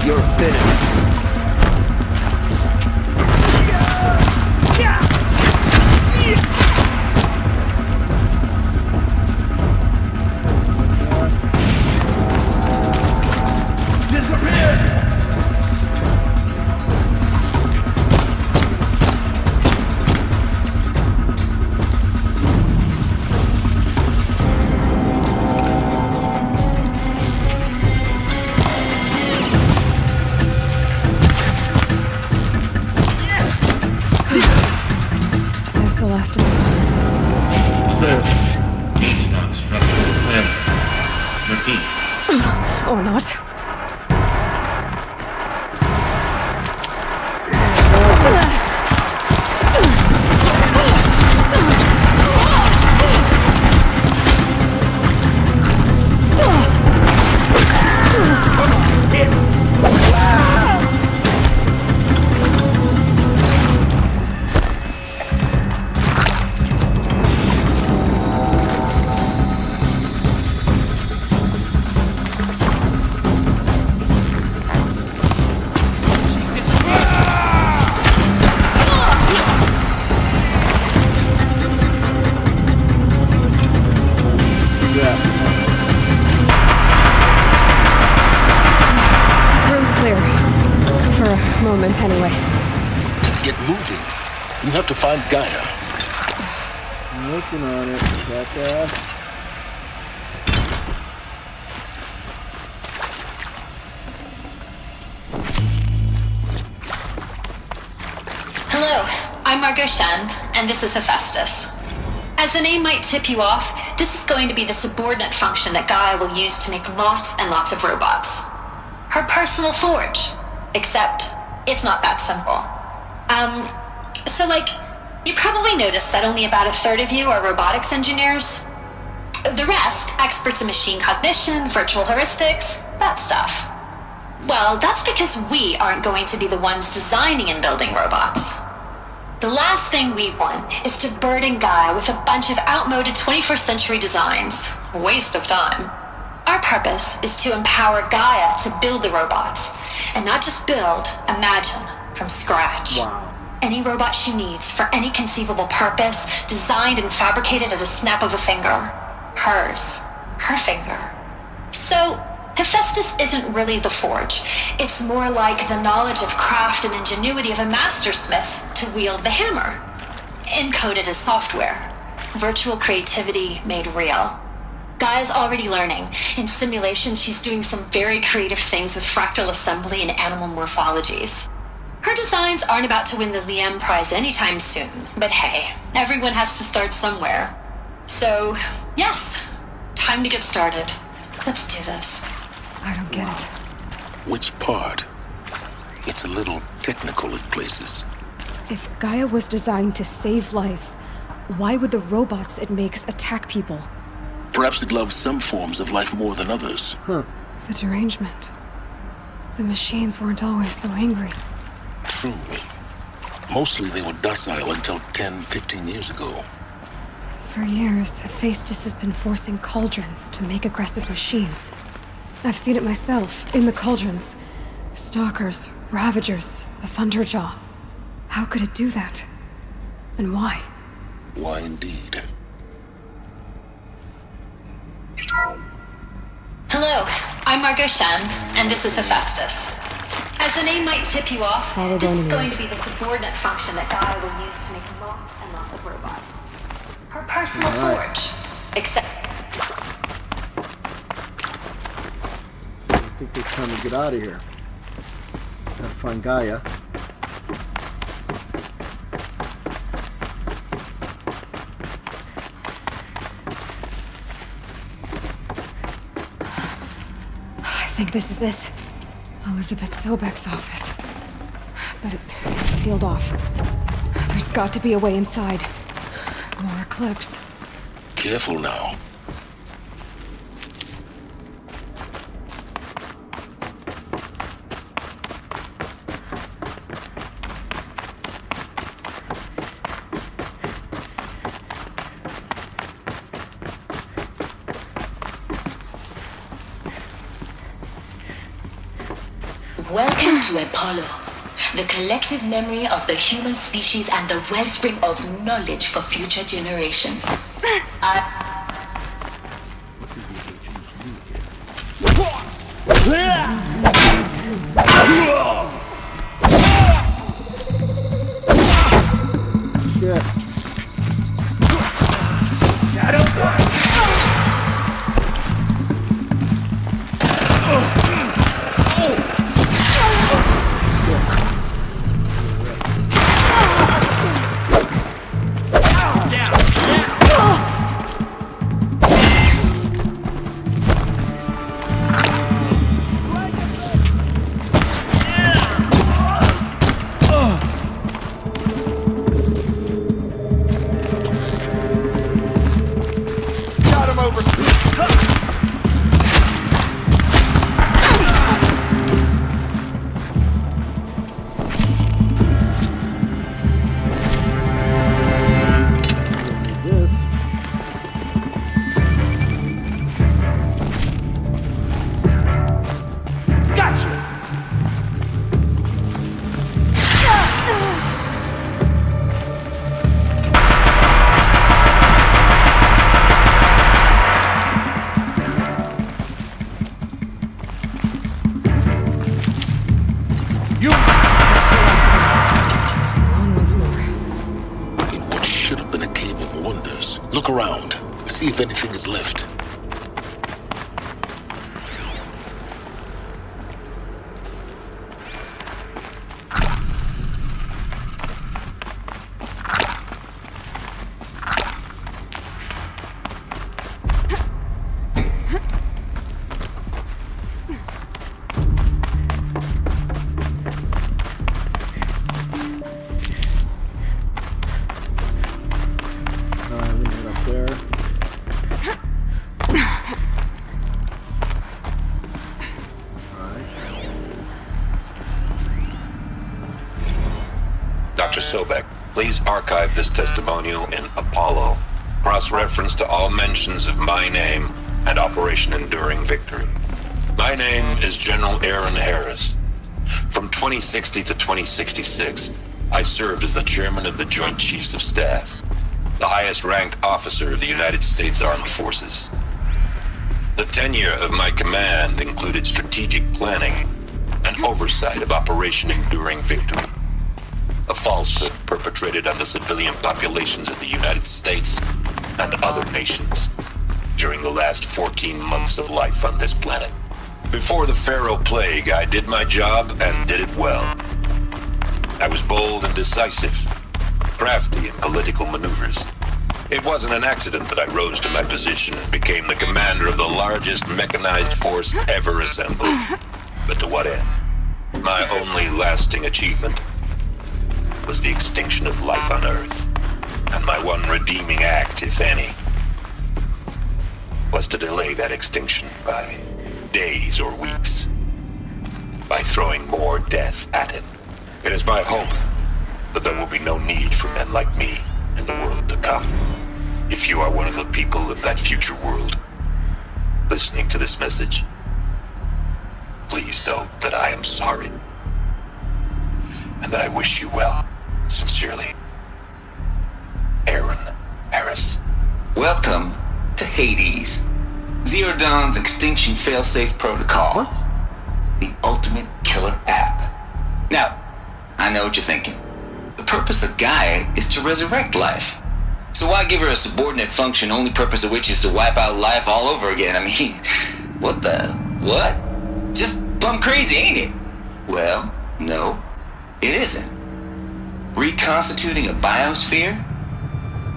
You're finished. That's the last of Clear. H-lock structural failure. Repeat. Or not. Moment, anyway. Get moving. You have to find Gaia. I'm working on it. Got that. Hello, I'm Margot Shen, and this is Hephaestus. As the name might tip you off, this is going to be the subordinate function that Gaia will use to make lots and lots of robots. Her personal forge. Except, it's not that simple. So you probably noticed that only about a third of you are robotics engineers. The rest, experts in machine cognition, virtual heuristics, that stuff. Well, that's because we aren't going to be the ones designing and building robots. The last thing we want is to burden Gaia with a bunch of outmoded 21st century designs. Waste of time. Our purpose is to empower Gaia to build the robots, and not just build, imagine, from scratch. Wow. Any robot she needs for any conceivable purpose, designed and fabricated at a snap of a finger. Hers. Her finger. So, Hephaestus isn't really the forge. It's more like the knowledge of craft and ingenuity of a mastersmith to wield the hammer. Encoded as software. Virtual creativity made real. Gaia's already learning. In simulations, she's doing some very creative things with fractal assembly and animal morphologies. Her designs aren't about to win the Liam Prize anytime soon, but hey, everyone has to start somewhere. So, yes, time to get started. Let's do this. I don't get it. Which part? It's a little technical at places. If Gaia was designed to save life, why would the robots it makes attack people? Perhaps it loves some forms of life more than others. The derangement. The machines weren't always so angry. True. Mostly they were docile until 10, 15 years ago. For years, Hephaestus has been forcing cauldrons to make aggressive machines. I've seen it myself, in the cauldrons. Stalkers, Ravagers, a Thunderjaw. How could it do that? And why? Why indeed? Hello, I'm Margot Shen, and this is Hephaestus. As the name might tip you off, this is going to be the subordinate function that Gaia will use to make lots and lots of robots. Her personal Alright. forge. Except... So I think they're trying to get out of here. Gotta find Gaia. I think this is it. Elizabeth Sobek's office. But it's sealed off. There's got to be a way inside. More Eclipse. Careful now. Welcome to Apollo, the collective memory of the human species and the wellspring of knowledge for future generations. Shit. Look around. See if anything is left. Dr. Sobek, please archive this testimonial in Apollo. Cross-reference to all mentions of my name and Operation Enduring Victory. My name is General Aaron Harris. From 2060 to 2066, I served as the chairman of the Joint Chiefs of Staff, the highest-ranked officer of the United States Armed Forces. The tenure of my command included strategic planning and oversight of Operation Enduring Victory, a falsehood perpetrated on the civilian populations of the United States and other nations during the last 14 months of life on this planet. Before the Pharaoh Plague, I did my job and did it well. I was bold and decisive, crafty in political maneuvers. It wasn't an accident that I rose to my position and became the commander of the largest mechanized force ever assembled. But to what end? My only lasting achievement was the extinction of life on Earth, and my one redeeming act, if any, was to delay that extinction by days or weeks, by throwing more death at it. It is my hope that there will be no need for men like me in the world to come. If you are one of the people of that future world listening to this message, please know that I am sorry, and that I wish you well. Sincerely, Aaron Harris. Welcome to Hades, Zero Dawn's extinction failsafe protocol. What? The ultimate killer app. Now, I know what you're thinking. The purpose of Gaia is to resurrect life. So why give her a subordinate function, only purpose of which is to wipe out life all over again? I mean, what the... what? Just plumb crazy, ain't it? Well, no, it isn't. Reconstituting a biosphere?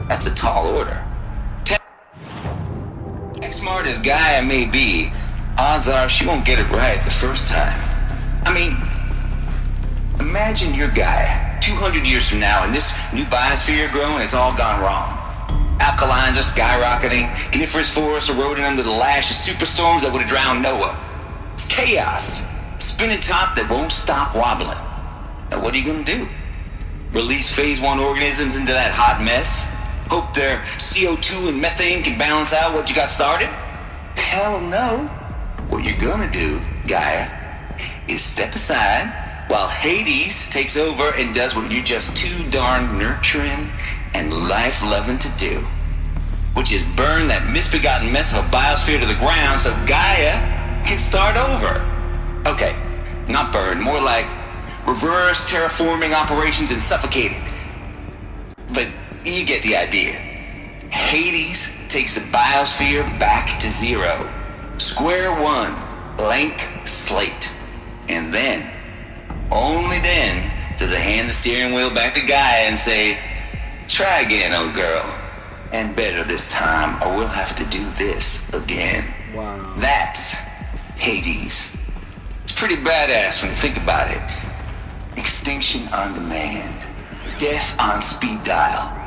That's a tall order. As smart as Gaia may be, odds are she won't get it right the first time. I mean, imagine you're Gaia, 200 years from now, and this new biosphere growing, it's all gone wrong. Alkalines are skyrocketing, coniferous forests eroding under the lash of superstorms that would have drowned Noah. It's chaos, spinning top that won't stop wobbling. Now what are you gonna do? Release phase 1 organisms into that hot mess? Hope their CO2 and methane can balance out what you got started? Hell no. What you're gonna do, Gaia, is step aside while Hades takes over and does what you're just too darn nurturing and life-loving to do, which is burn that misbegotten mess of a biosphere to the ground so Gaia can start over. Okay, not burn, more like reverse terraforming operations and suffocate it. But you get the idea. Hades takes the biosphere back to zero. Square one, blank slate. And then, only then, does it hand the steering wheel back to Gaia and say, try again, old girl. And better this time, or we'll have to do this again. Wow. That's Hades. It's pretty badass when you think about it. Extinction on demand. Death on speed dial.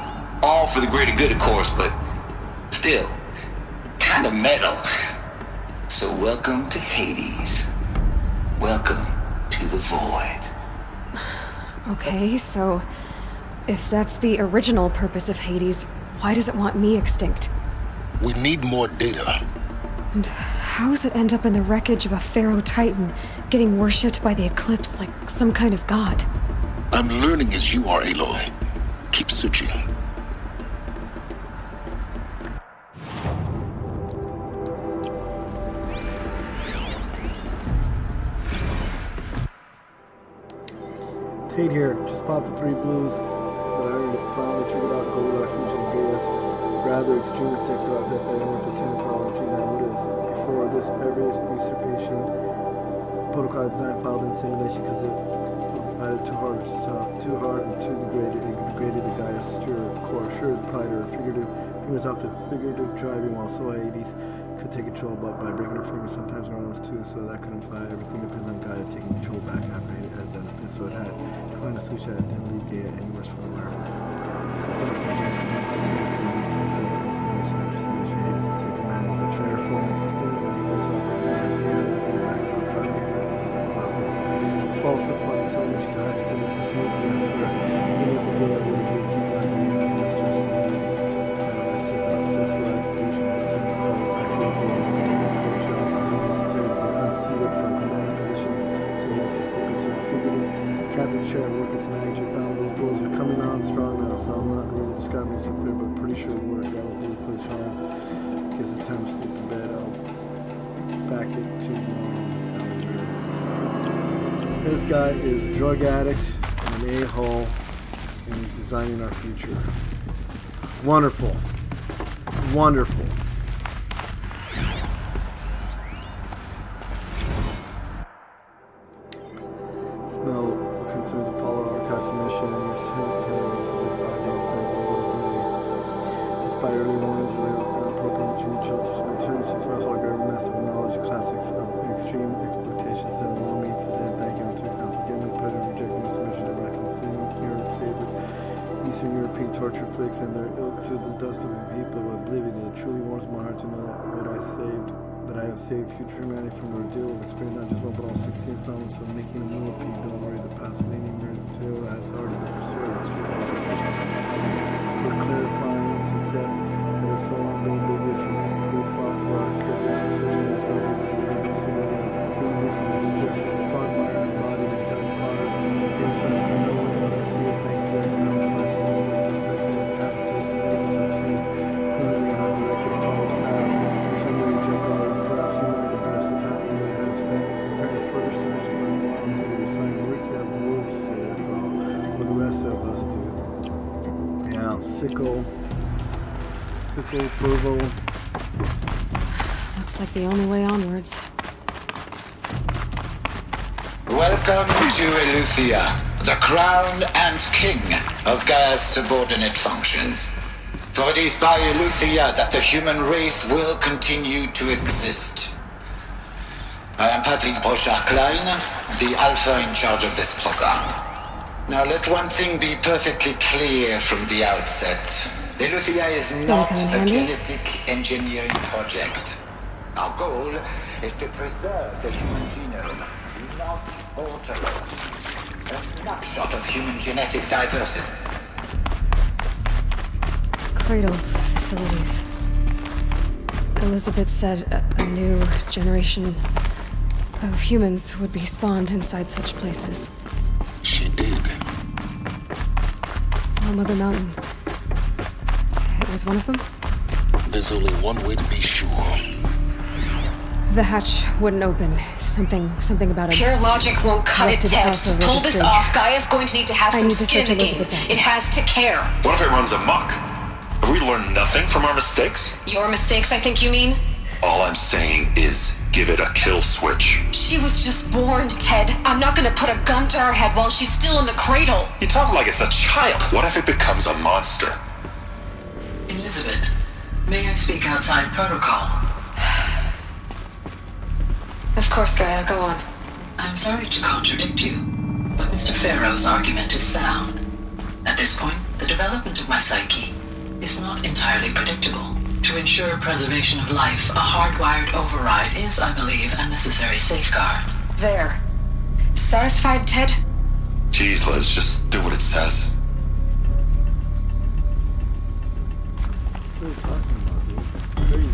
All for the greater good, of course, but still, kind of metal. So welcome to Hades. Welcome to the void. Okay, so if that's the original purpose of Hades, why does it want me extinct? We need more data. And how does it end up in the wreckage of a pharaoh titan, getting worshipped by the eclipse like some kind of god? I'm learning as you are, Aloy. Keep searching. Tate here, just popped the 3 blues, but I finally figured out gold solution gave us rather extreme executive out there that I went to 10 and 12 and treat that what is. Before this, every usurpation protocol design filed in simulation because it was either too hard and too degraded. It degraded the guy's core. Sure, the pride or fingers out to figurative driving while so Hades could take control, but by breaking her fingers sometimes her arms too, so that could imply everything depends on Gaia taking control back after Hades has done it. So it had to find a solution that didn't leave Gaia any worse for the wearer. To some extent, continue to lead control of the simulation after simulation. Hades would take command of the terraforming system and reverse operation falsify telemetry to hide in the facility. That's where any of the Gaia would do keep like me. It's just it turns out just right solution is to so I say Gaia control to unseated from command position so Hades can step into the figurative captain's chair and work its magic. Those blows are coming on strong now, so I'm not really describing it so clear, but pretty sure it worked. I'll do it, put his hands. Guess it's time to sleep in bed. I'll back it to This guy is a drug addict and an a-hole, and he's designing our future. Wonderful. Wonderful. Smell concerns Apollo Archives mission and your despite early warnings of inappropriate material chose to submit 206 by hologram massive knowledge classics of extreme exploitations that allow me to then thank you into account for giving me the pleasure of rejecting this mission by considering your favorite Eastern European torture flicks and their ilk to the dust of the people of oblivion. It truly warms my heart to know that I have saved future humanity from the ordeal of experiencing not just one but all 16 installments of making a millipede. Don't worry, the Pasolini material has already been pursued. We're clarifying to set that has so long been ambiguous and ethically fought for our purpose, essentially the self-reproducing freely from the strictest quagmire embodied in Judge Potter's innocence. I know when I see it, thanks to economic pricing, Travis tasting ratings I've seen. Clearly, I have directed Apollo staff for some reject all, perhaps you might have best the time we may have spent preparing further solutions on the bottom of the sign work. You have a word to say, after all, what the rest of us do. Yeah, sicko. Circle, Fervo. Looks like the only way onwards. Welcome to Eleuthia, the crown and king of Gaia's subordinate functions. For it is by Eleuthia that the human race will continue to exist. I am Patrick Brochard-Klein, the alpha in charge of this program. Now let one thing be perfectly clear from the outset. Eleuthia is not a genetic engineering project. Our goal is to preserve the human genome, not alter it. A snapshot of human genetic diversity. Cradle facilities. Elizabeth said a new generation of humans would be spawned inside such places. She did. Oh, Mother Mountain. It was one of them? There's only one way to be sure. The hatch wouldn't open. Something about it. Pure logic won't cut it, Ted. To pull this off, Gaia's going to need to have some skin in the game. It has to care. What if it runs amok? Have we learned nothing from our mistakes? Your mistakes, I think you mean? All I'm saying is, give it a kill switch. She was just born, Ted. I'm not gonna put a gun to her head while she's still in the cradle. You talk like it's a child. What if it becomes a monster? Elizabeth, may I speak outside protocol? Of course, Gaia, go on. I'm sorry to contradict you, but Mr. Farrow's argument is sound. At this point, the development of my psyche is not entirely predictable. To ensure preservation of life, a hardwired override is, I believe, a necessary safeguard. There. Satisfied, Ted? Jeez, Liz, just do what it says. What are you talking about, dude? It's crazy.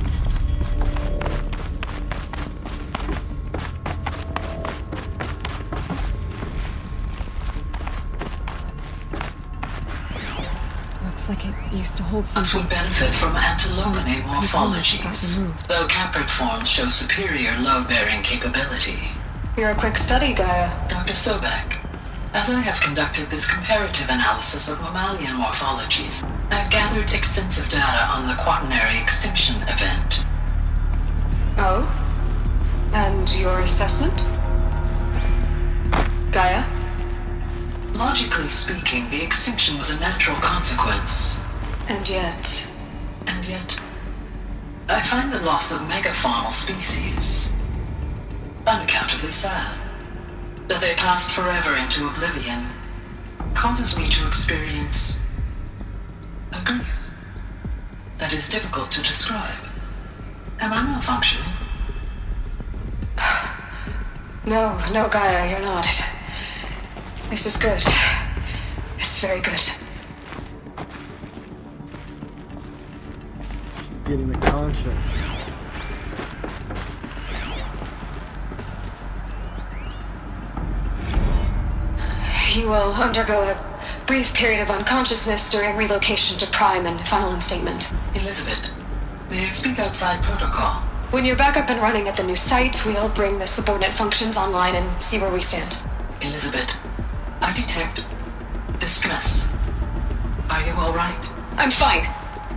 Looks like it used to hold Us something. would benefit from antilopinate morphologies, though caprid forms show superior load-bearing capability. You're a quick study, Gaia. Dr. Sobek, as I have conducted this comparative analysis of mammalian morphologies, I've gathered extensive data on the quaternary extinction event. Oh? And your assessment? Gaia? Logically speaking, the extinction was a natural consequence. And yet, I find the loss of megafaunal species unaccountably sad. That they passed forever into oblivion causes me to experience a grief that is difficult to describe. Am I malfunctioning? No, Gaia, you're not. This is good. It's very good. She's getting a conscience. You will undergo a brief period of unconsciousness during relocation to Prime and final instatement. Elizabeth, may I speak outside protocol? When you're back up and running at the new site, we'll bring the subordinate functions online and see where we stand. Elizabeth, I detect distress. Are you all right? I'm fine.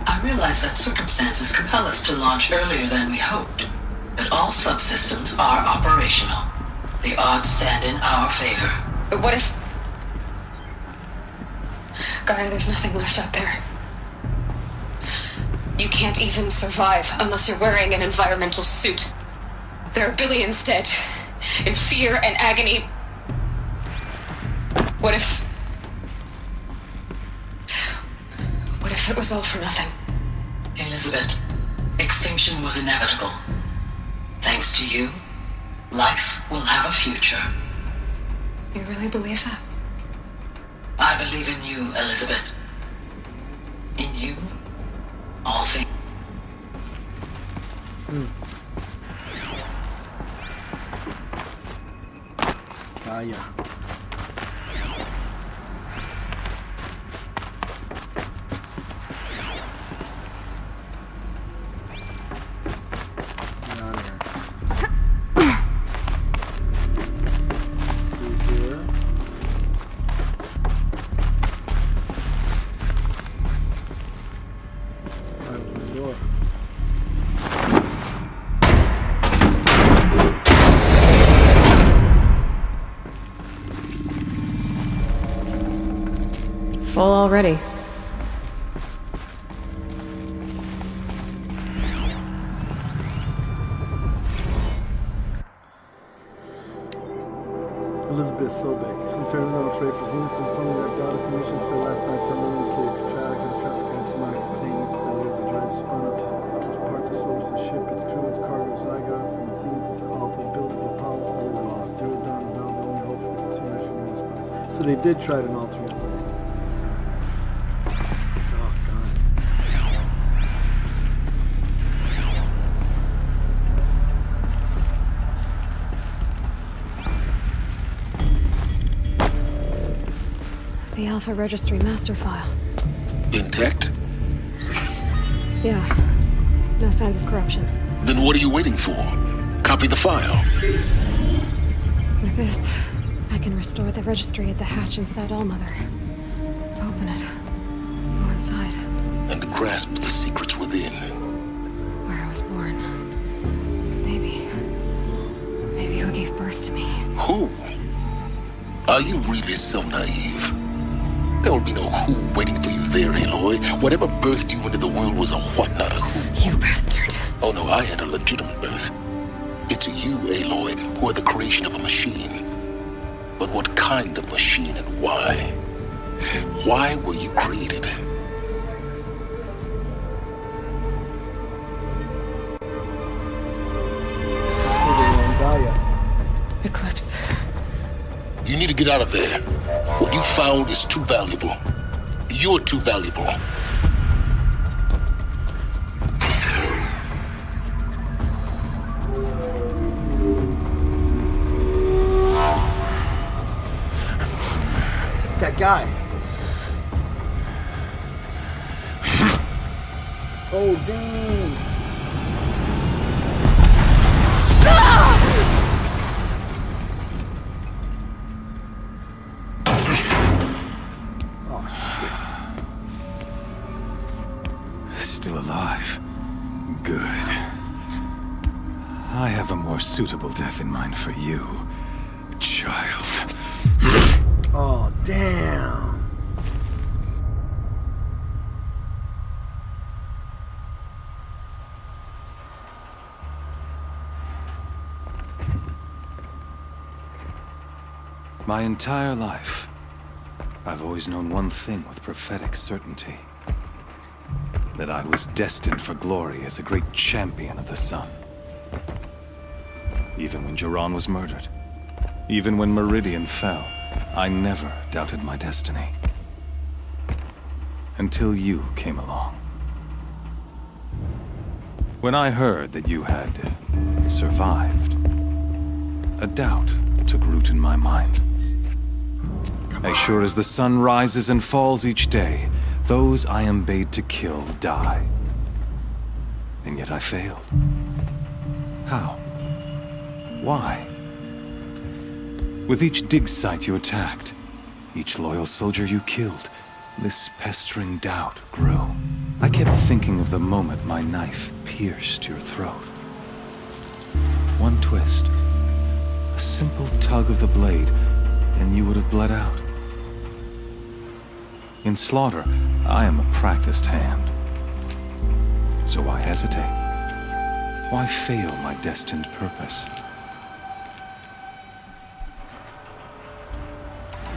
I realize that circumstances compel us to launch earlier than we hoped, but all subsystems are operational. The odds stand in our favor. But what if... Gaia, there's nothing left out there. You can't even survive unless you're wearing an environmental suit. There are billions dead, in fear and agony. What if it was all for nothing? Elizabeth, extinction was inevitable. Thanks to you, life will have a future. You really believe that? I believe in you, Elizabeth. In you, all things. Gaia. Door. Full already. Elizabeth Sobek. Sometimes I'm afraid for Zenith is funny that Odyssey missions for the last night time no one kid could track and traffic anti-matter containment failures. The drive spun up to depart the source of the ship, its crew, its cargo of zygotes and seeds, its alpha build of Apollo, all were lost. Zero down is now the only hope for the continuation of the spies. So they did try an alternate way. Oh god. The Alpha Registry master file. Intact? Yeah. No signs of corruption. Then what are you waiting for? Copy the file. With this, I can restore the registry at the hatch inside Allmother. Open it. Go inside. And grasp the secrets within. Where I was born. Maybe who gave birth to me. Who? Are you really so naive? There will be no who waiting for you there, Aloy. Whatever birthed you into the world was a what, not a who. You bastard. Oh no, I had a legitimate birth. It's you, Aloy, who are the creation of a machine. But what kind of machine and why? Why were you created? Eclipse. You need to get out of there. What you found is too valuable. You're too valuable. It's that guy. Oh, damn. Still alive. Good. I have a more suitable death in mind for you, child. Oh, damn. My entire life, I've always known one thing with prophetic certainty. That I was destined for glory as a great champion of the sun. Even when Jiran was murdered, even when Meridian fell, I never doubted my destiny. Until you came along. When I heard that you had survived, a doubt took root in my mind. As sure as the sun rises and falls each day, those I am bade to kill die. And yet I failed. How? Why? With each dig site you attacked, each loyal soldier you killed, this pestering doubt grew. I kept thinking of the moment my knife pierced your throat. One twist, a simple tug of the blade, and you would have bled out. In slaughter, I am a practiced hand. So why hesitate? Why fail my destined purpose?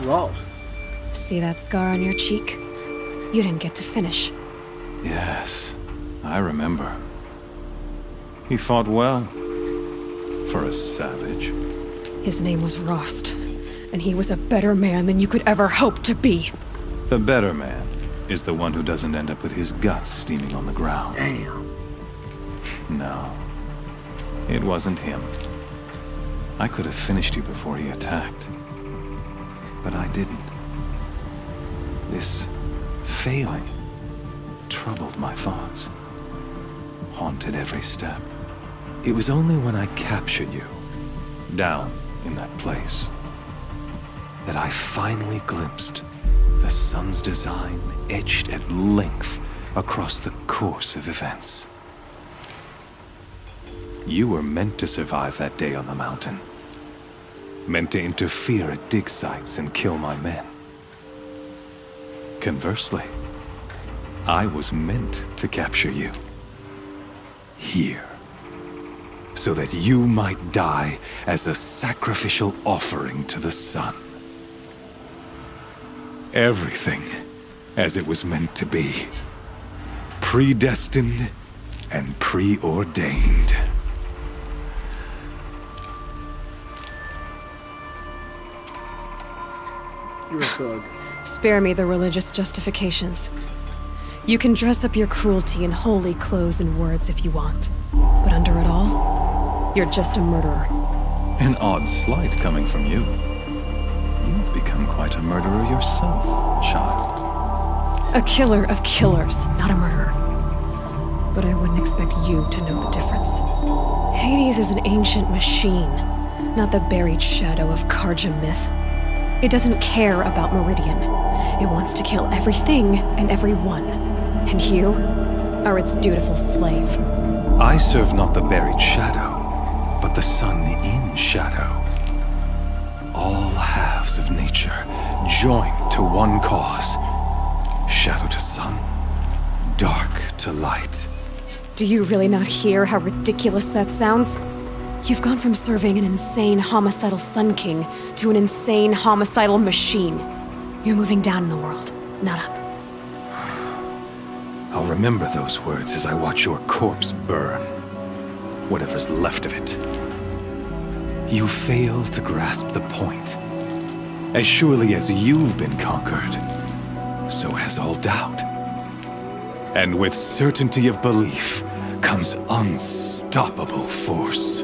Lost. See that scar on your cheek? You didn't get to finish. Yes, I remember. He fought well. For a savage. His name was Rost, and he was a better man than you could ever hope to be. The better man is the one who doesn't end up with his guts steaming on the ground. Damn. No, it wasn't him. I could have finished you before he attacked. But I didn't. This failing troubled my thoughts, haunted every step. It was only when I captured you, down in that place, that I finally glimpsed the sun's design etched at length across the course of events. You were meant to survive that day on the mountain. Meant to interfere at dig sites and kill my men. Conversely, I was meant to capture you. Here. So that you might die as a sacrificial offering to the sun. Everything as it was meant to be. Predestined and preordained. You're a thug. Spare me the religious justifications. You can dress up your cruelty in holy clothes and words if you want. But under it all, you're just a murderer. An odd slight coming from you. You've become quite a murderer yourself, child. A killer of killers, not a murderer. But I wouldn't expect you to know the difference. Hades is an ancient machine, not the buried shadow of Karja myth. It doesn't care about Meridian. It wants to kill everything and everyone. And you are its dutiful slave. I serve not the buried shadow, but the sun in shadow. All halves of nature joined to one cause. Shadow to sun, dark to light. Do you really not hear how ridiculous that sounds? You've gone from serving an insane homicidal Sun King to an insane homicidal machine. You're moving down in the world, not up. I'll remember those words as I watch your corpse burn. Whatever's left of it. You fail to grasp the point. As surely as you've been conquered, so has all doubt. And with certainty of belief comes unstoppable force.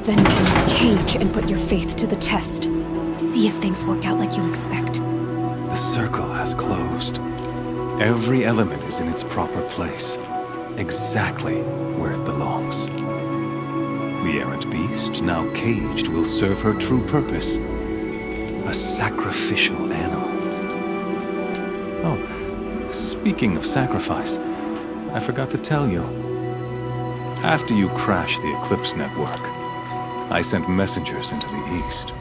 Then close the cage and put your faith to the test. See if things work out like you expect. The circle has closed. Every element is in its proper place, exactly where it belongs. The errant beast, now caged, will serve her true purpose. A sacrificial animal. Oh, speaking of sacrifice, I forgot to tell you. After you crashed the Eclipse network, I sent messengers into the east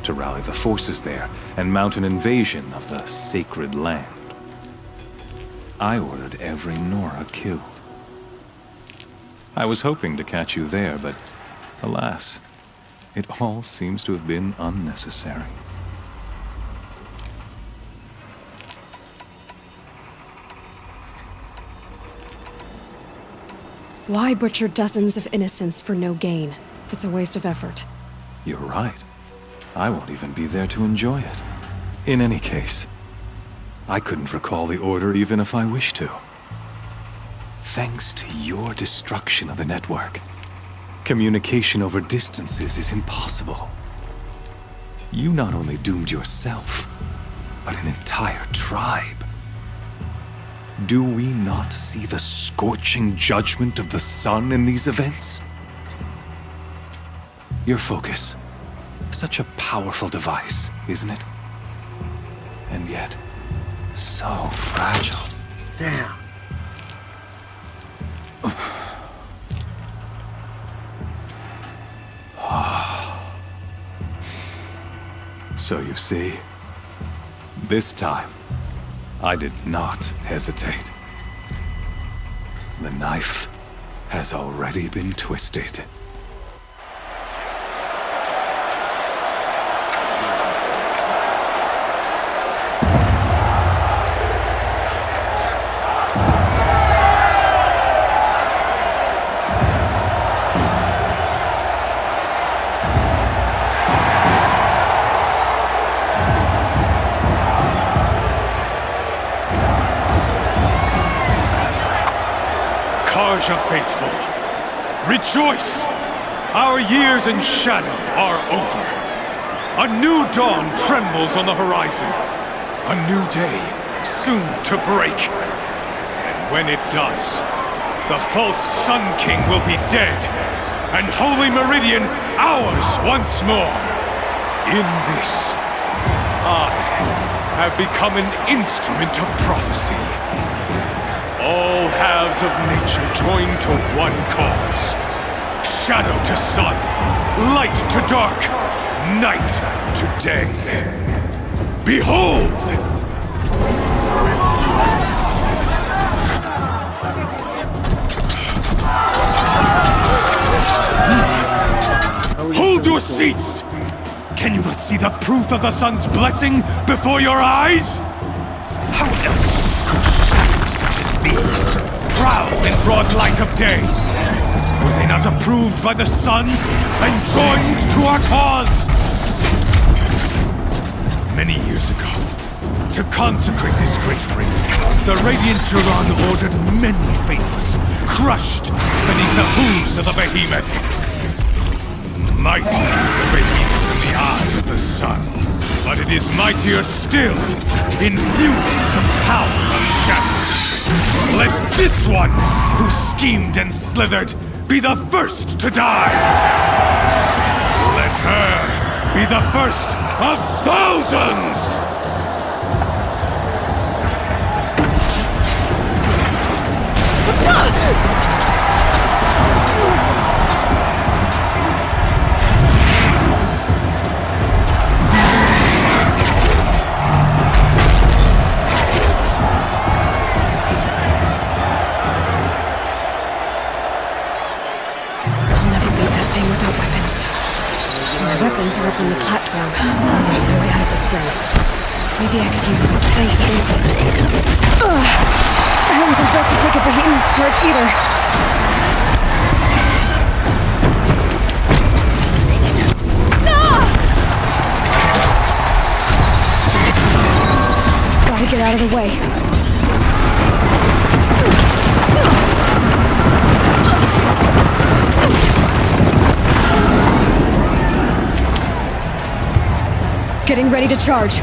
to rally the forces there and mount an invasion of the sacred land. I ordered every Nora killed. I was hoping to catch you there, but alas, it all seems to have been unnecessary. Why butcher dozens of innocents for no gain? It's a waste of effort. You're right. I won't even be there to enjoy it. In any case, I couldn't recall the order even if I wished to. Thanks to your destruction of the network, communication over distances is impossible. You not only doomed yourself, but an entire tribe. Do we not see the scorching judgment of the sun in these events? Your focus, such a powerful device, isn't it? And yet, so fragile. Damn. So you see, this time, I did not hesitate. The knife has already been twisted. Karja faithful, rejoice! Our years in shadow are over. A new dawn trembles on the horizon. A new day soon to break. And when it does, the false Sun King will be dead, and Holy Meridian ours once more. In this, I have become an instrument of prophecy. All halves of nature joined to one cause. Shadow to sun, light to dark, night to day. Behold! seats! Can you not see the proof of the sun's blessing before your eyes? How else could shadows such as these prowl in broad light of day? Were they not approved by the sun and joined to our cause? Many years ago, to consecrate this great ring, the Radiant Duran ordered many faithless, crushed beneath the hooves of the behemoth. Mighty is the behemoth in the eyes of the sun, but it is mightier still, infused with the power of shadow. Let this one, who schemed and slithered, be the first to die! Let her be the first of thousands! Weapons are up on the platform. There's no way out of this ring. Maybe I could use the strength against it. I wasn't built to take a behemoth's charge either. Gotta get out of the way. Getting ready to charge.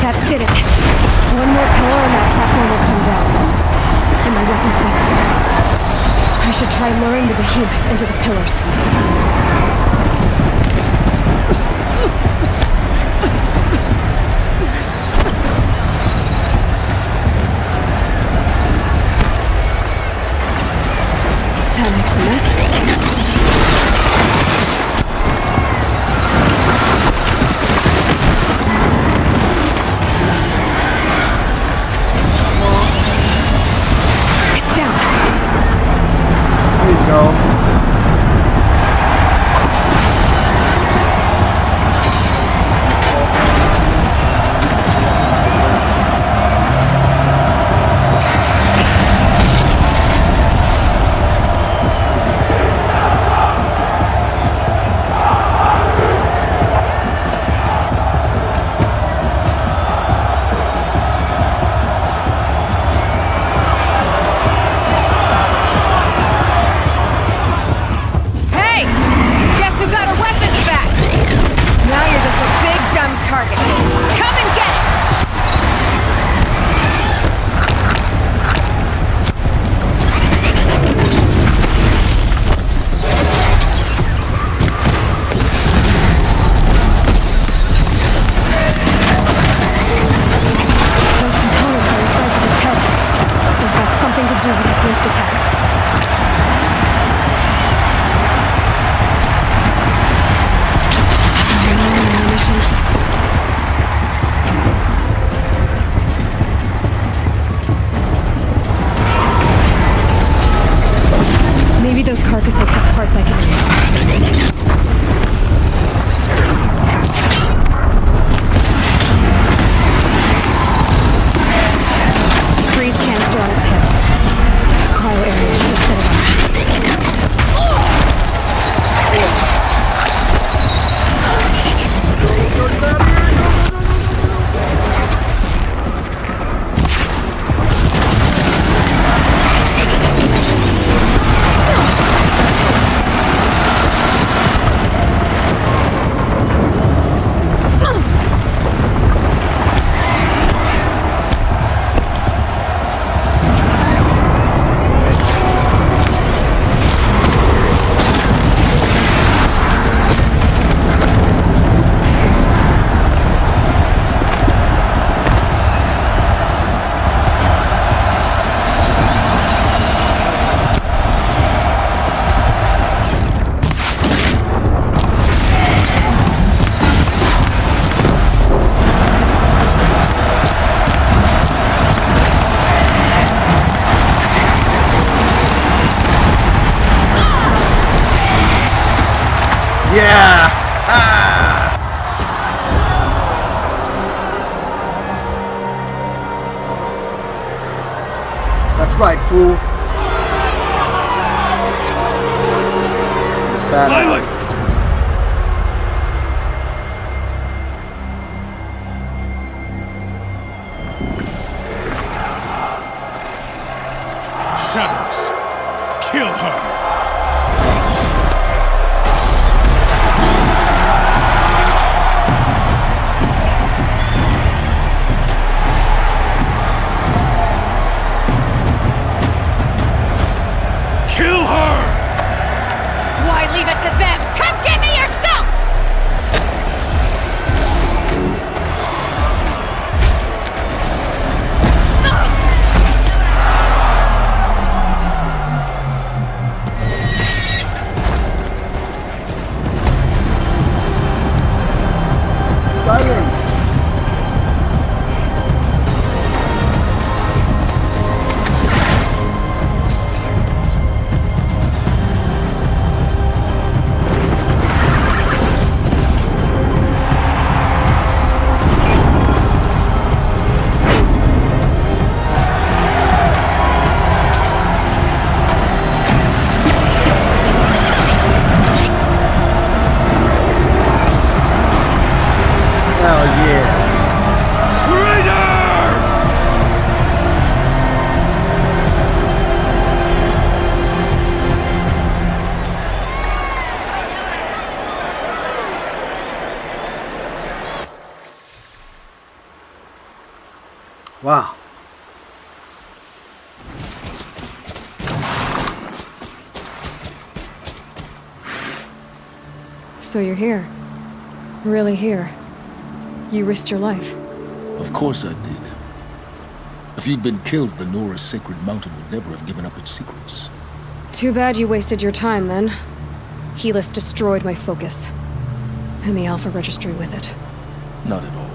That did it. One more pillar and that platform will come down. And my weapons won't. I should try luring the behemoth into the pillars. That makes a mess. It's down. There you go. Yeah! Ah! That's right, fool. Silence! Shadows, kill her! Kill her! Why leave it to them? Come get me yourself! Silence! Hell yeah. Wow. So you're here. Really here. You risked your life. Of course I did. If you'd been killed, the Nora's sacred mountain would never have given up its secrets. Too bad you wasted your time then. Helis destroyed my focus. And the Alpha Registry with it. Not at all.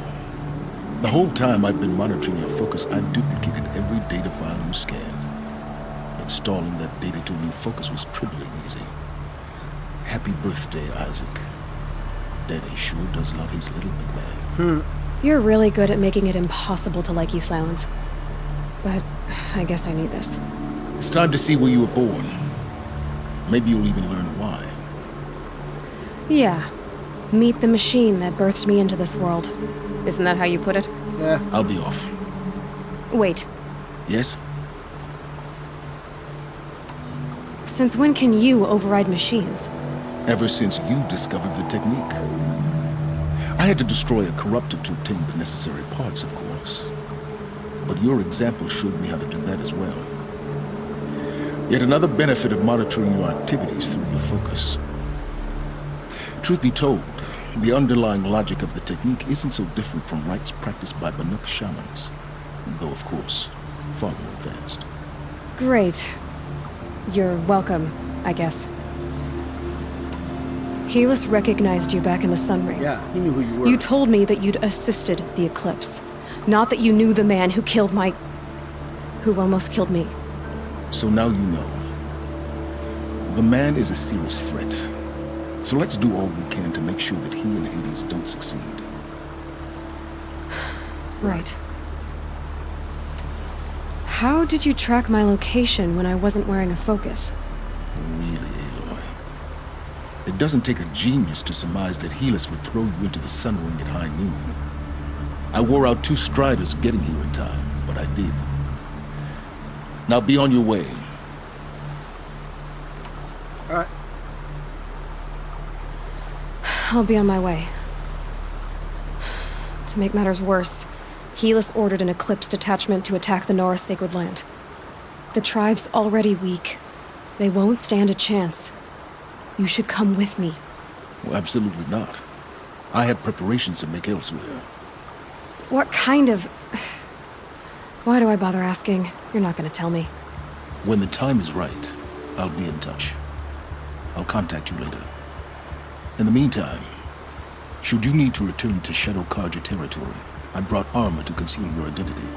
The whole time I've been monitoring your focus, I duplicated every data file you scanned. Installing that data to a new focus was triply easy. Happy birthday, Isaac. Daddy sure does love his little big man. You're really good at making it impossible to like you, Silence. But I guess I need this. It's time to see where you were born. Maybe you'll even learn why. Yeah. Meet the machine that birthed me into this world. Isn't that how you put it? Yeah. I'll be off. Wait. Yes? Since when can you override machines? Ever since you discovered the technique. I had to destroy a corrupted to obtain the necessary parts, of course. But your example showed me how to do that as well. Yet another benefit of monitoring your activities through your focus. Truth be told, the underlying logic of the technique isn't so different from rites practiced by Banuk shamans, though of course, far more advanced. Great. You're welcome, I guess. Helis recognized you back in the Sun Ring. Yeah, he knew who you were. You told me that you'd assisted the Eclipse. Not that you knew the man who killed my... who almost killed me. So now you know. The man is a serious threat. So let's do all we can to make sure that he and Hades don't succeed. Right. How did you track my location when I wasn't wearing a focus? Really, Aloy? It doesn't take a genius to surmise that Helis would throw you into the Sun Ring at high noon. I wore out 2 striders getting here in time, but I did. Now be on your way. All right. I'll be on my way. To make matters worse, Helis ordered an Eclipse detachment to attack the Nora Sacred Land. The tribe's already weak. They won't stand a chance. You should come with me. Well, absolutely not. I have preparations to make elsewhere. What kind of... Why do I bother asking? You're not gonna tell me. When the time is right, I'll be in touch. I'll contact you later. In the meantime, should you need to return to Shadow Karja territory, I brought armor to conceal your identity.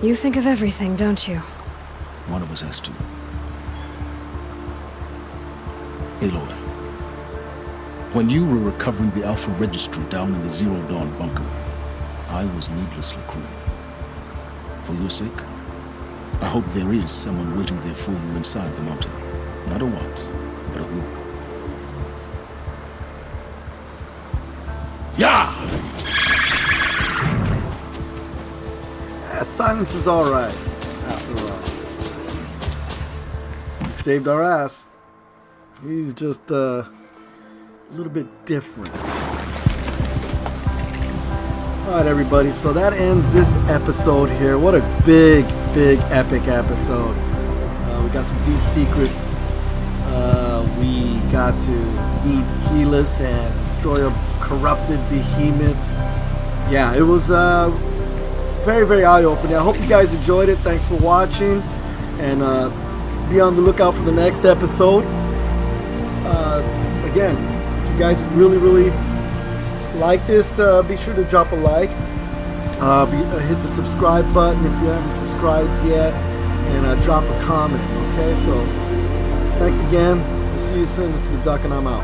You think of everything, don't you? One of us has to. Aloy, When you were recovering the Alpha Registry down in the Zero Dawn bunker, I was needlessly cruel. For your sake, I hope there is someone waiting there for you inside the mountain. Not a what, but a who. Yeah! Silence is alright, after all. He saved our ass. He's just a little bit different. Alright, everybody, so that ends this episode here. What a big, epic episode. We got some deep secrets. We got to meet Helis and destroy a corrupted behemoth. Yeah, it was very eye-opening. I hope you guys enjoyed it. Thanks for watching, and be on the lookout for the next episode. Again, if you guys really like this, be sure to drop a like, hit the subscribe button if you haven't subscribed yet, and drop a comment. Okay, so thanks again. We'll see you soon. This is the Duck, and I'm out.